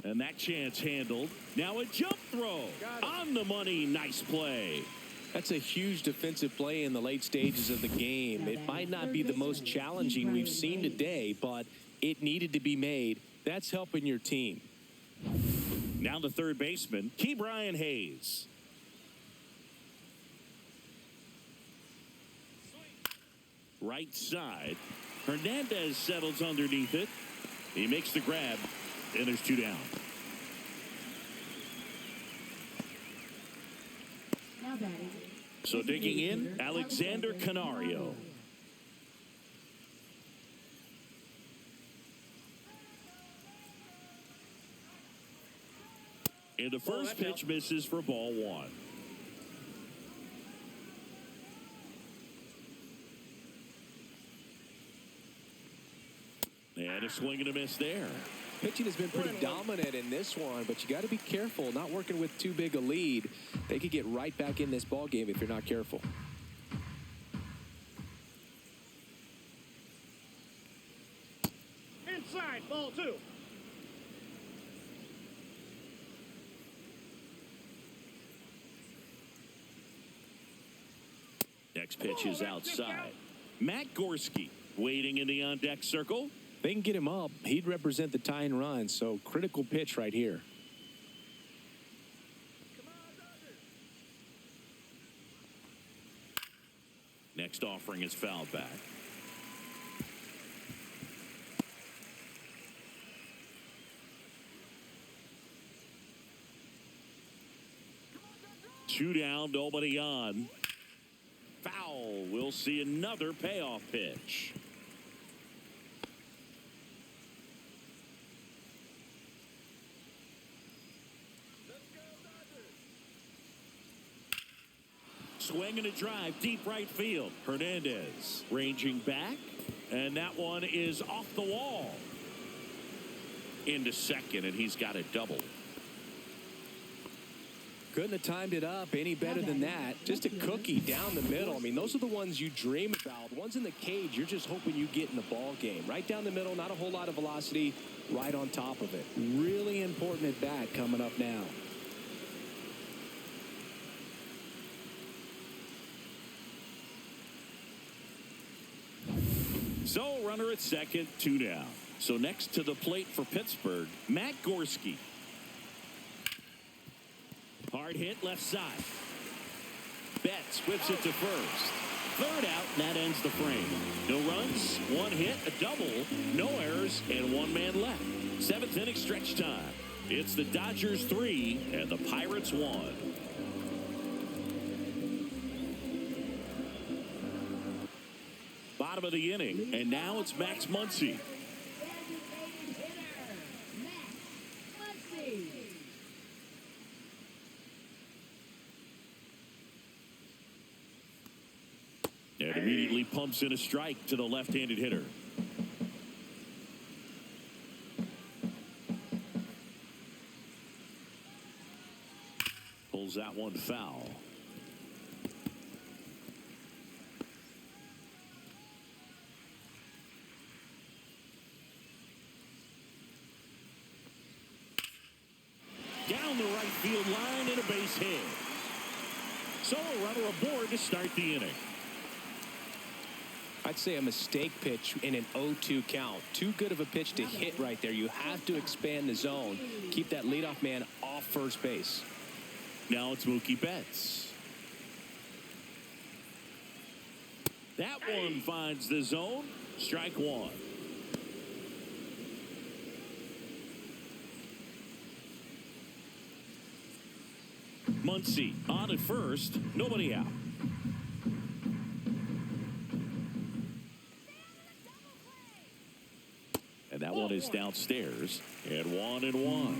And that chance handled. Now a jump throw. On the money. Nice play. That's a huge defensive play in the late stages of the game. It might not be the most challenging we've seen today, but it needed to be made. That's helping your team. Now the third baseman, Ke'Bryan Hayes. Right side. Hernandez settles underneath it. He makes the grab, and there's 2 down. Now batting. So digging in, Alexander Canario. And the first pitch misses for ball 1. And a swing and a miss there. Pitching has been pretty dominant in this one, but you got to be careful. Not working with too big a lead. They could get right back in this ball game if you're not careful. Inside, ball 2. Next pitch is outside. Matt Gorski waiting in the on-deck circle. They can get him up. He'd represent the tying run, so critical pitch right here. Next offering is fouled back. Two down, nobody on. Foul. We'll see another payoff pitch. Swing and a drive, deep right field. Hernandez ranging back, and that one is off the wall. Into second, and he's got a double. Couldn't have timed it up any better than that. Just a cookie down the middle. I mean, those are the ones you dream about. Ones in the cage, you're just hoping you get in the ball game. Right down the middle, not a whole lot of velocity, right on top of it. Really important at bat coming up now. So runner at second, 2 down. So next to the plate for Pittsburgh, Matt Gorski. Hard hit left side. Betts whips it to first. Third out, and that ends the frame. No runs, 1 hit, a double, no errors, and 1 man left. 7th inning stretch time. It's the Dodgers 3 and the Pirates 1. Bottom of the inning, and now it's Max Muncy. And immediately pumps in a strike to the left-handed hitter. Pulls that one foul. Down the right field line and a base hit. So a runner aboard to start the inning. I'd say a mistake pitch in an 0-2 count. Too good of a pitch to hit right there. You have to expand the zone. Keep that leadoff man off first base. Now it's Mookie Betts. That one finds the zone. Strike one. Muncy on at first. Nobody out. And that one is downstairs. And 1-1.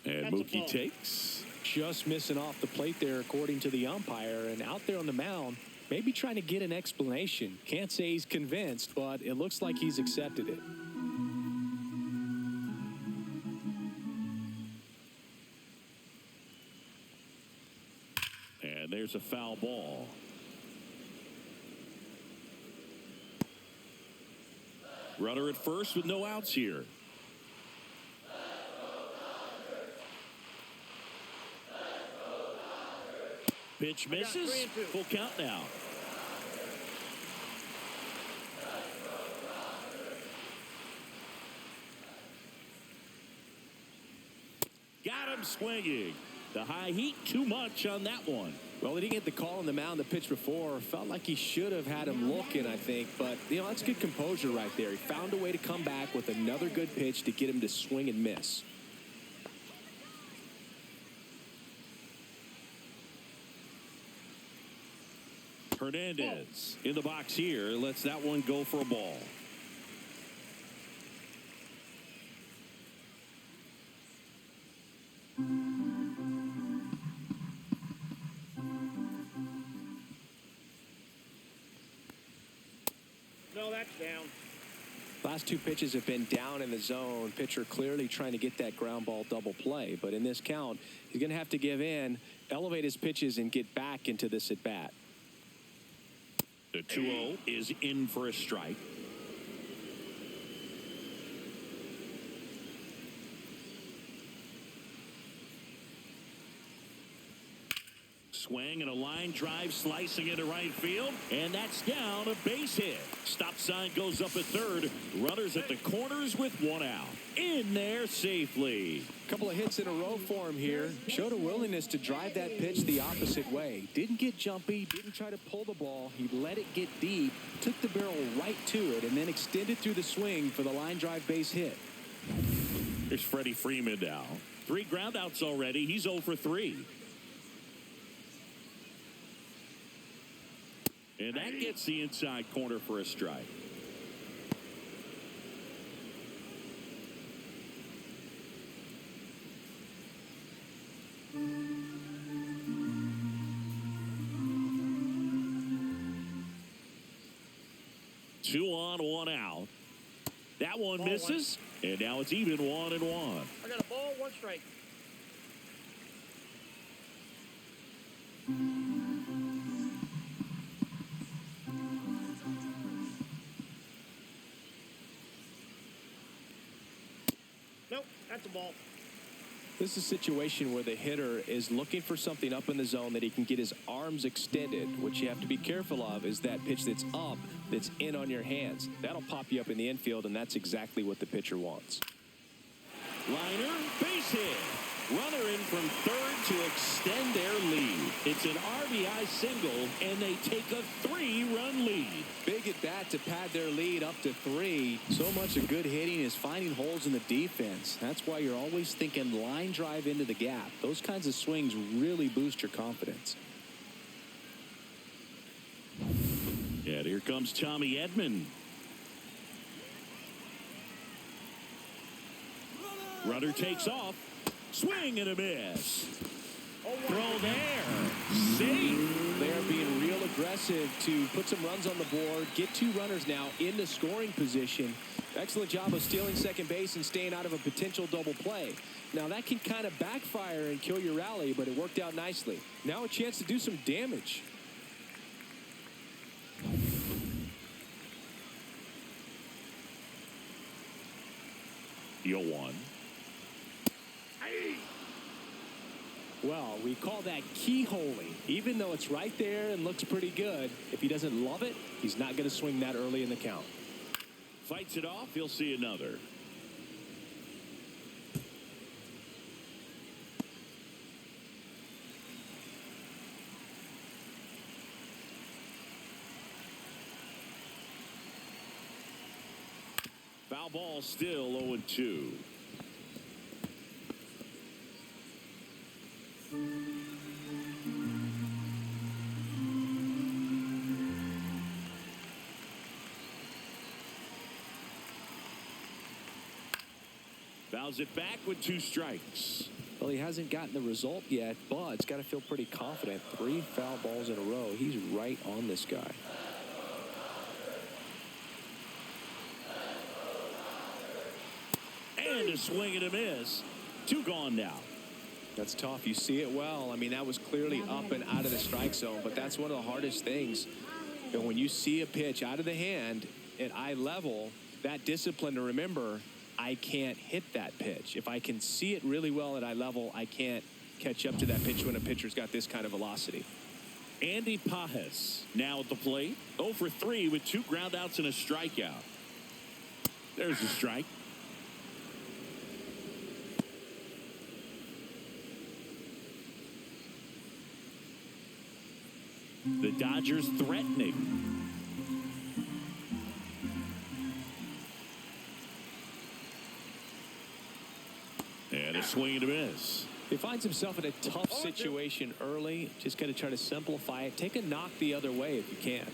And Mookie takes. Just missing off the plate there, according to the umpire. And out there on the mound, maybe trying to get an explanation. Can't say he's convinced, but it looks like he's accepted it. And there's a foul ball. Runner at first with no outs here. Pitch misses. Full count now. Got him swinging. The high heat, too much on that one. Well, he didn't get the call on the mound the pitch before. Felt like he should have had him looking, I think. But, that's good composure right there. He found a way to come back with another good pitch to get him to swing and miss. Hernandez in the box here. Lets that one go for a ball. No, that's down. Last two pitches have been down in the zone. Pitcher clearly trying to get that ground ball double play. But in this count, he's going to have to give in, elevate his pitches, and get back into this at bat. The 2-0 is in for a strike. Swing and a line drive slicing into right field. And that's down, a base hit. Stop sign goes up at third. Runners at the corners with one out. In there safely. Couple of hits in a row for him here. Showed a willingness to drive that pitch the opposite way. Didn't get jumpy, didn't try to pull the ball. He let it get deep, took the barrel right to it, and then extended through the swing for the line drive base hit. Here's Freddie Freeman now. 3 groundouts already. He's 0 for 3. And that gets the inside corner for a strike. Two on, one out. That one misses, and now it's even 1-1. I got a ball, 1 strike. Nope, that's a ball. This is a situation where the hitter is looking for something up in the zone that he can get his arms extended. What you have to be careful of is that pitch that's up, that's in on your hands. That'll pop you up in the infield, and that's exactly what the pitcher wants. Liner, base hit. Runner in from third to extend their lead. It's an RBI single, and they take a 3-run lead. Big at bat to pad their lead up to 3. So much of good hitting is finding holes in the defense. That's why you're always thinking line drive into the gap. Those kinds of swings really boost your confidence. And here comes Tommy Edman. Runner takes off. Swing and a miss. Throw there. Safe. They are being real aggressive to put some runs on the board. Get 2 runners now in the scoring position. Excellent job of stealing second base and staying out of a potential double play. Now that can kind of backfire and kill your rally, but it worked out nicely. Now a chance to do some damage. 0-1. Well, we call that keyholing. Even though it's right there and looks pretty good, if he doesn't love it, he's not going to swing that early in the count. Fights it off. He'll see another. Foul ball, still 0-2. Fouls it back with 2 strikes. Well, he hasn't gotten the result yet, but it's got to feel pretty confident. 3 foul balls in a row. He's right on this guy. And a swing and a miss. 2 gone now. That's tough. You see it well. I mean, that was clearly up and out of the strike zone, but that's one of the hardest things. You know, when you see a pitch out of the hand at eye level, that discipline to remember, I can't hit that pitch. If I can see it really well at eye level, I can't catch up to that pitch when a pitcher's got this kind of velocity. Andy Pajes now at the plate. 0 for 3 with 2 groundouts and a strikeout. There's a strike. The Dodgers threatening. And a swing and a miss. He finds himself in a tough situation early. Just got to try to simplify it. Take a knock the other way if you can.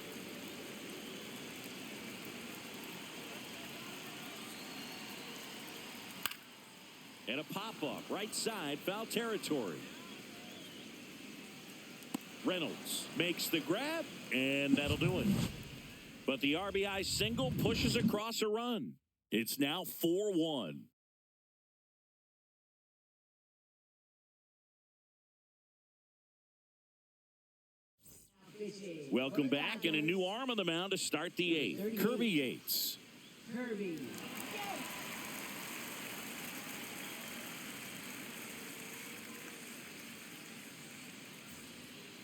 And a pop-up right side, foul territory. Reynolds makes the grab, and that'll do it. But the RBI single pushes across a run. It's now 4-1. Welcome back, and a new arm on the mound to start the 8th. Kirby Yates. Kirby.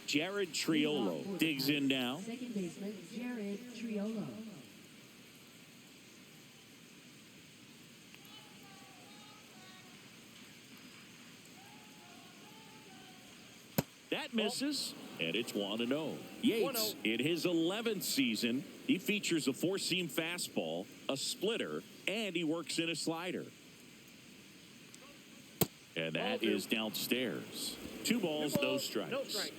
Jared Triolo digs in now. Second baseman, Jared Triolo. That misses, and it's 1-0. Yates, in his 11th season, he features a 4-seam fastball, a splitter, and he works in a slider. And that is downstairs. 2 balls, no strikes. No strike.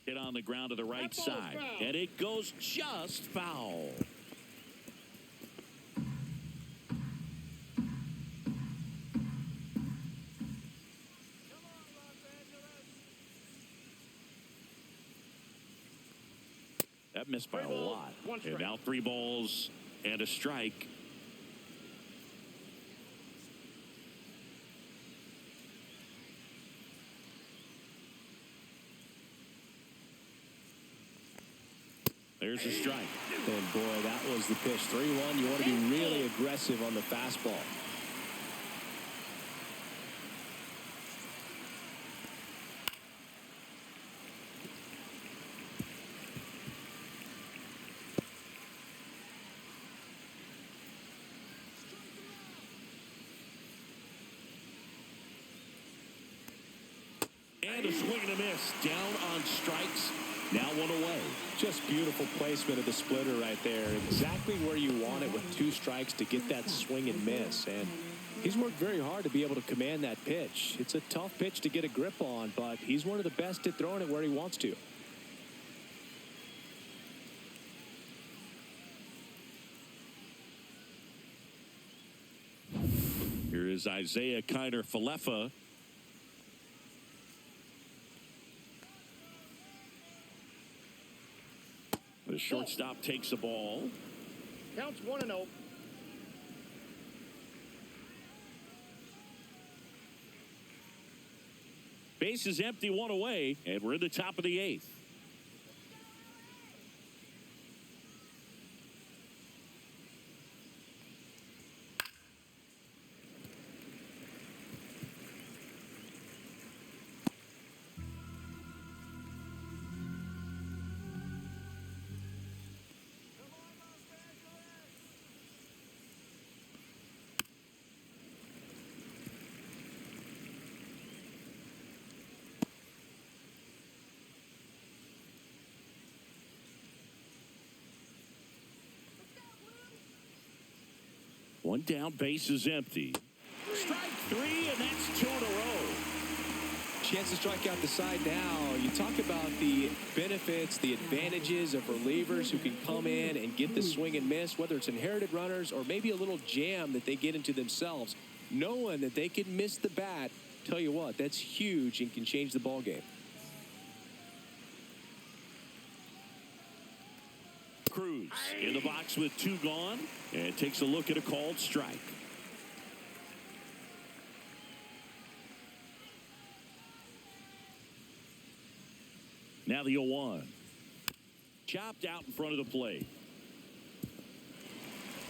Hit on the ground to the right That ball's side, foul. and it goes just foul. That missed by a 3 balls, lot. 1 strike. And now 3 balls and a strike. There's a strike. And boy, that was the pitch. 3-1. You want to be really aggressive on the fastball. And a swing and a miss. Down on strikes. Now 1 away. Just beautiful placement of the splitter right there. Exactly where you want it with 2 strikes to get that swing and miss. And he's worked very hard to be able to command that pitch. It's a tough pitch to get a grip on, but he's one of the best at throwing it where he wants to. Here is Isaiah Kiner-Falefa. The shortstop takes a ball. Counts 1-0. Bases empty, one away, and we're in the top of the 8th. One down, base is empty. Strike 3, and that's 2 in a row. Chance to strike out the side now. You talk about the benefits, the advantages of relievers who can come in and get the swing and miss, whether it's inherited runners or maybe a little jam that they get into themselves. Knowing that they can miss the bat, tell you what, that's huge and can change the ball game. Cruz in the box with 2 gone and takes a look at a called strike. Now the 0-1. Chopped out in front of the plate.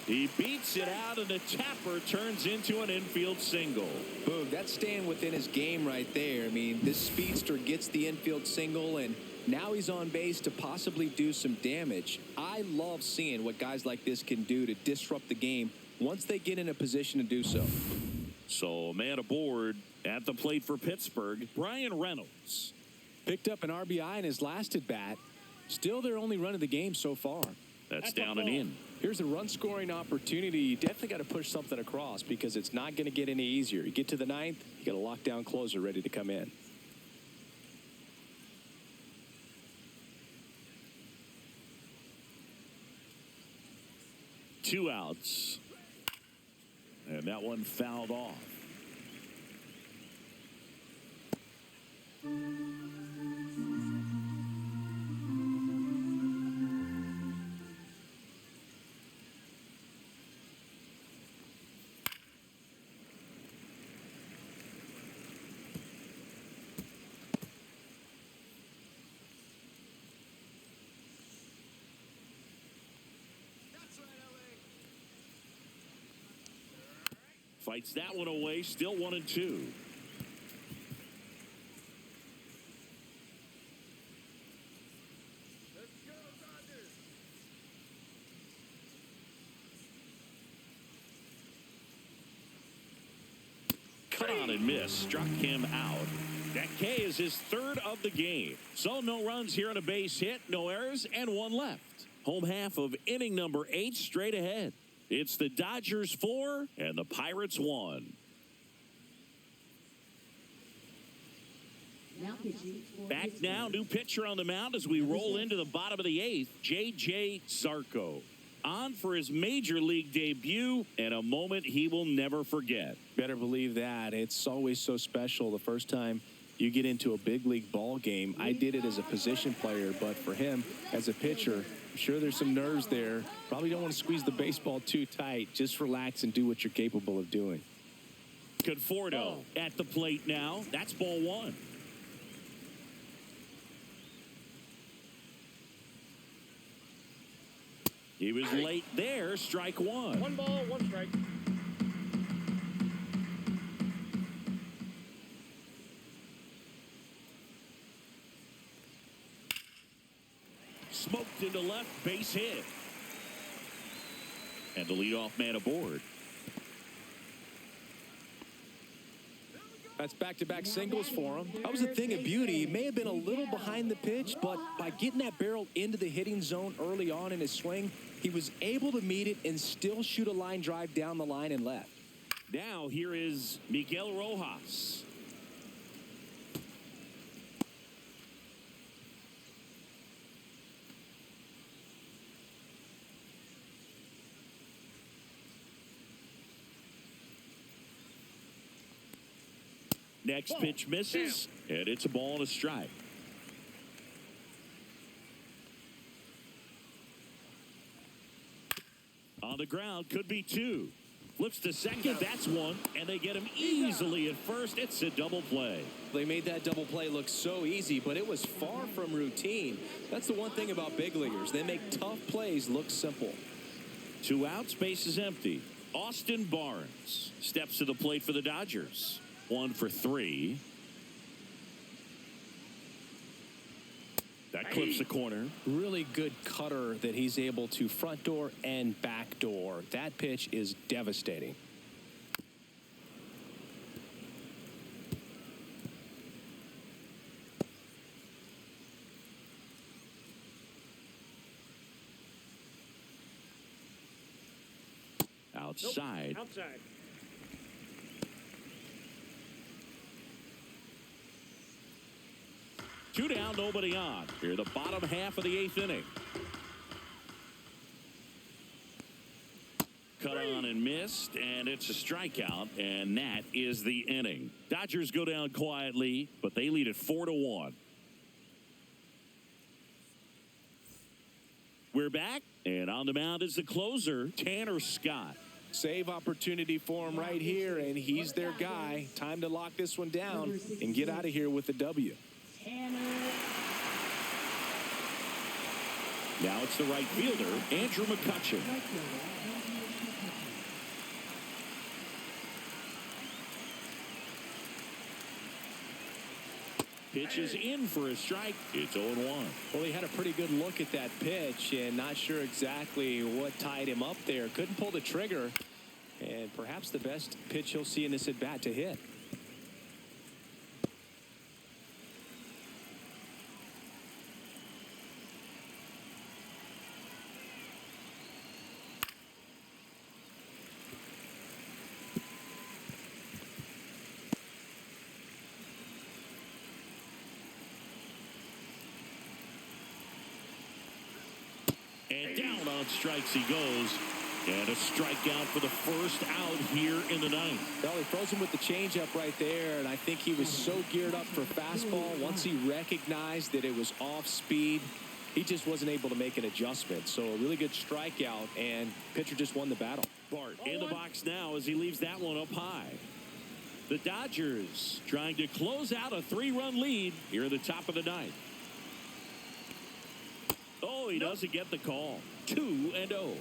He beats it out, and the tapper turns into an infield single. Boom, that's staying within his game right there. I mean, this speedster gets the infield single, and now he's on base to possibly do some damage. I love seeing what guys like this can do to disrupt the game once they get in a position to do so. So a man aboard at the plate for Pittsburgh, Brian Reynolds. Picked up an RBI in his last at bat. Still their only run of the game so far. That's down and in. Here's a run scoring opportunity. You definitely got to push something across because it's not going to get any easier. You get to the 9th, you got a lockdown closer ready to come in. Two outs. And that one fouled off. Fights that one away, still 1-2. Cut on and miss, struck him out. That K is his 3rd of the game. So no runs here on a base hit, no errors, and 1 left. Home half of inning number 8 straight ahead. It's the Dodgers 4 and the Pirates 1. Back now, new pitcher on the mound as we roll into the bottom of the 8th, J.J. Zarco. On for his major league debut and a moment he will never forget. Better believe that. It's always so special the first time you get into a big league ball game. I did it as a position player, but for him as a pitcher, I'm sure there's some nerves there. Probably don't want to squeeze the baseball too tight. Just relax and do what you're capable of doing. Conforto at the plate now. That's ball 1. He was late there, strike 1. 1 ball, 1 strike. Smoked into left, base hit. And the leadoff man aboard. That's back-to-back singles for him. That was a thing of beauty. He may have been a little behind the pitch, but by getting that barrel into the hitting zone early on in his swing, he was able to meet it and still shoot a line drive down the line and left. Now here is Miguel Rojas. Next pitch misses, and it's a ball and a strike. On the ground, could be 2. Flips to second. That's one. And they get him easily at first. It's a double play. They made that double play look so easy, but it was far from routine. That's the one thing about big leaguers. They make tough plays look simple. 2 outs, base is empty. Austin Barnes steps to the plate for the Dodgers. 1 for 3. That clips the corner. Really good cutter that he's able to front door and back door. That pitch is devastating. Outside. Outside. Two down, nobody on. Here, the bottom half of the 8th inning. Cut on and missed, and it's a strikeout, and that is the inning. Dodgers go down quietly, but they lead it 4-1. We're back, and on the mound is the closer, Tanner Scott. Save opportunity for him right here, and he's their guy. Time to lock this one down and get out of here with the W. Now it's the right fielder, Andrew McCutchen. Pitch is in for a strike. It's 0-1. Well, he had a pretty good look at that pitch and not sure exactly what tied him up there. Couldn't pull the trigger, and perhaps the best pitch he'll see in this at-bat to hit. And down on strikes he goes. And a strikeout for the first out here in the 9th. Well, he throws him with the changeup right there, and I think he was so geared up for fastball. Once he recognized that it was off speed, he just wasn't able to make an adjustment. So a really good strikeout, and pitcher just won the battle. Bart in the box now as he leaves that one up high. The Dodgers trying to close out a 3-run lead here at the top of the 9th. Oh, he doesn't get the call. 2-0.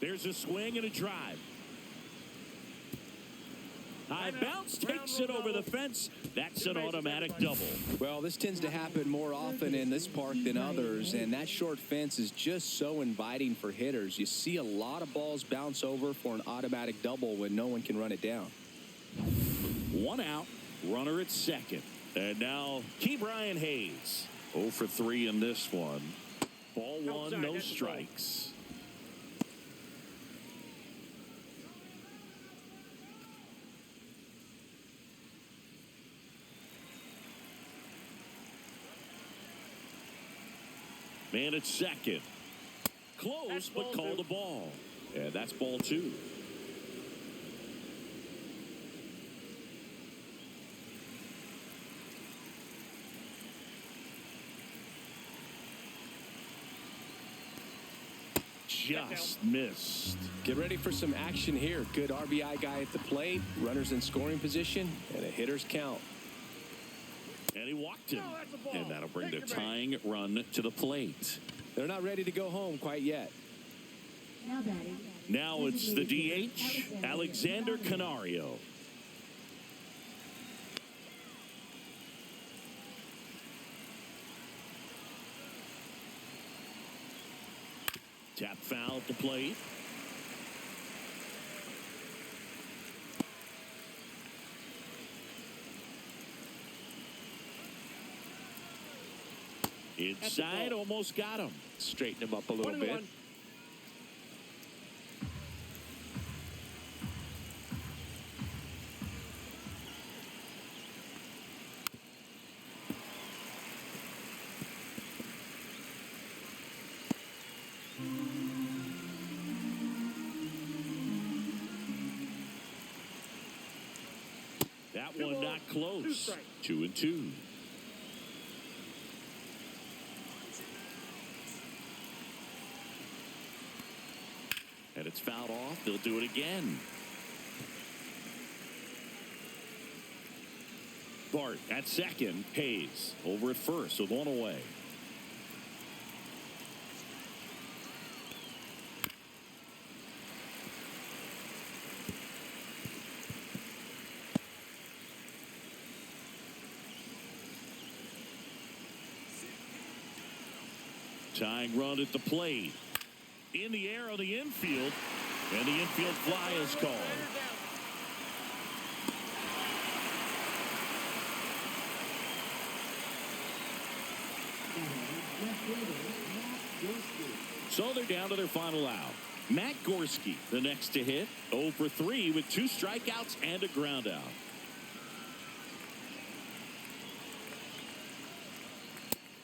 There's a swing and a drive. High bounce takes it over the fence. That's an automatic double. Well, this tends to happen more often in this park than others, and that short fence is just so inviting for hitters. You see a lot of balls bounce over for an automatic double when no one can run it down. 1 out, runner at second. And now Ke'Bryan Hayes. 0 for 3 in this one. Ball 1, no strikes. Man at second. Close, but call the ball. And that's ball 2. Just missed. Get ready for some action here. Good RBI guy at the plate. Runners in scoring position, and a hitter's count. And he walked him. And that'll bring the tying run to the plate. They're not ready to go home quite yet. Now it's the DH, Alexander Canario. Tap foul at the plate. Inside, almost got him. Straighten him up a little bit. That one not close. 2-2. That's fouled off. They'll do it again. Bart at second. Hayes over at first with one away. Tying run at the plate. In the air on the infield. And the infield fly is called. So they're down to their final out. Matt Gorski, the next to hit. 0 for 3 with 2 strikeouts and a ground out.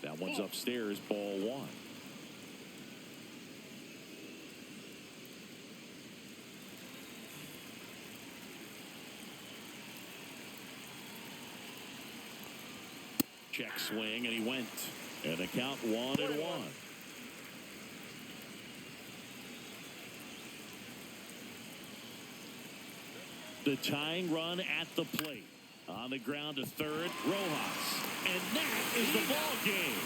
That one's upstairs, ball 1. Check swing, and he went. And the count 1-1. The tying run at the plate. On the ground to third, Rojas. And that is the ball game.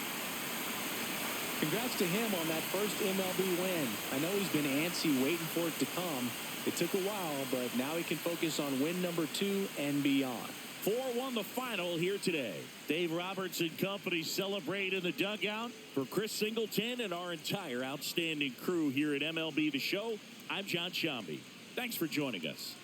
Congrats to him on that first MLB win. I know he's been antsy waiting for it to come. It took a while, but now he can focus on win number 2 and beyond. 4-1 the final here today. Dave Roberts and company celebrate in the dugout. For Chris Singleton and our entire outstanding crew here at MLB The Show, I'm John Shambi. Thanks for joining us.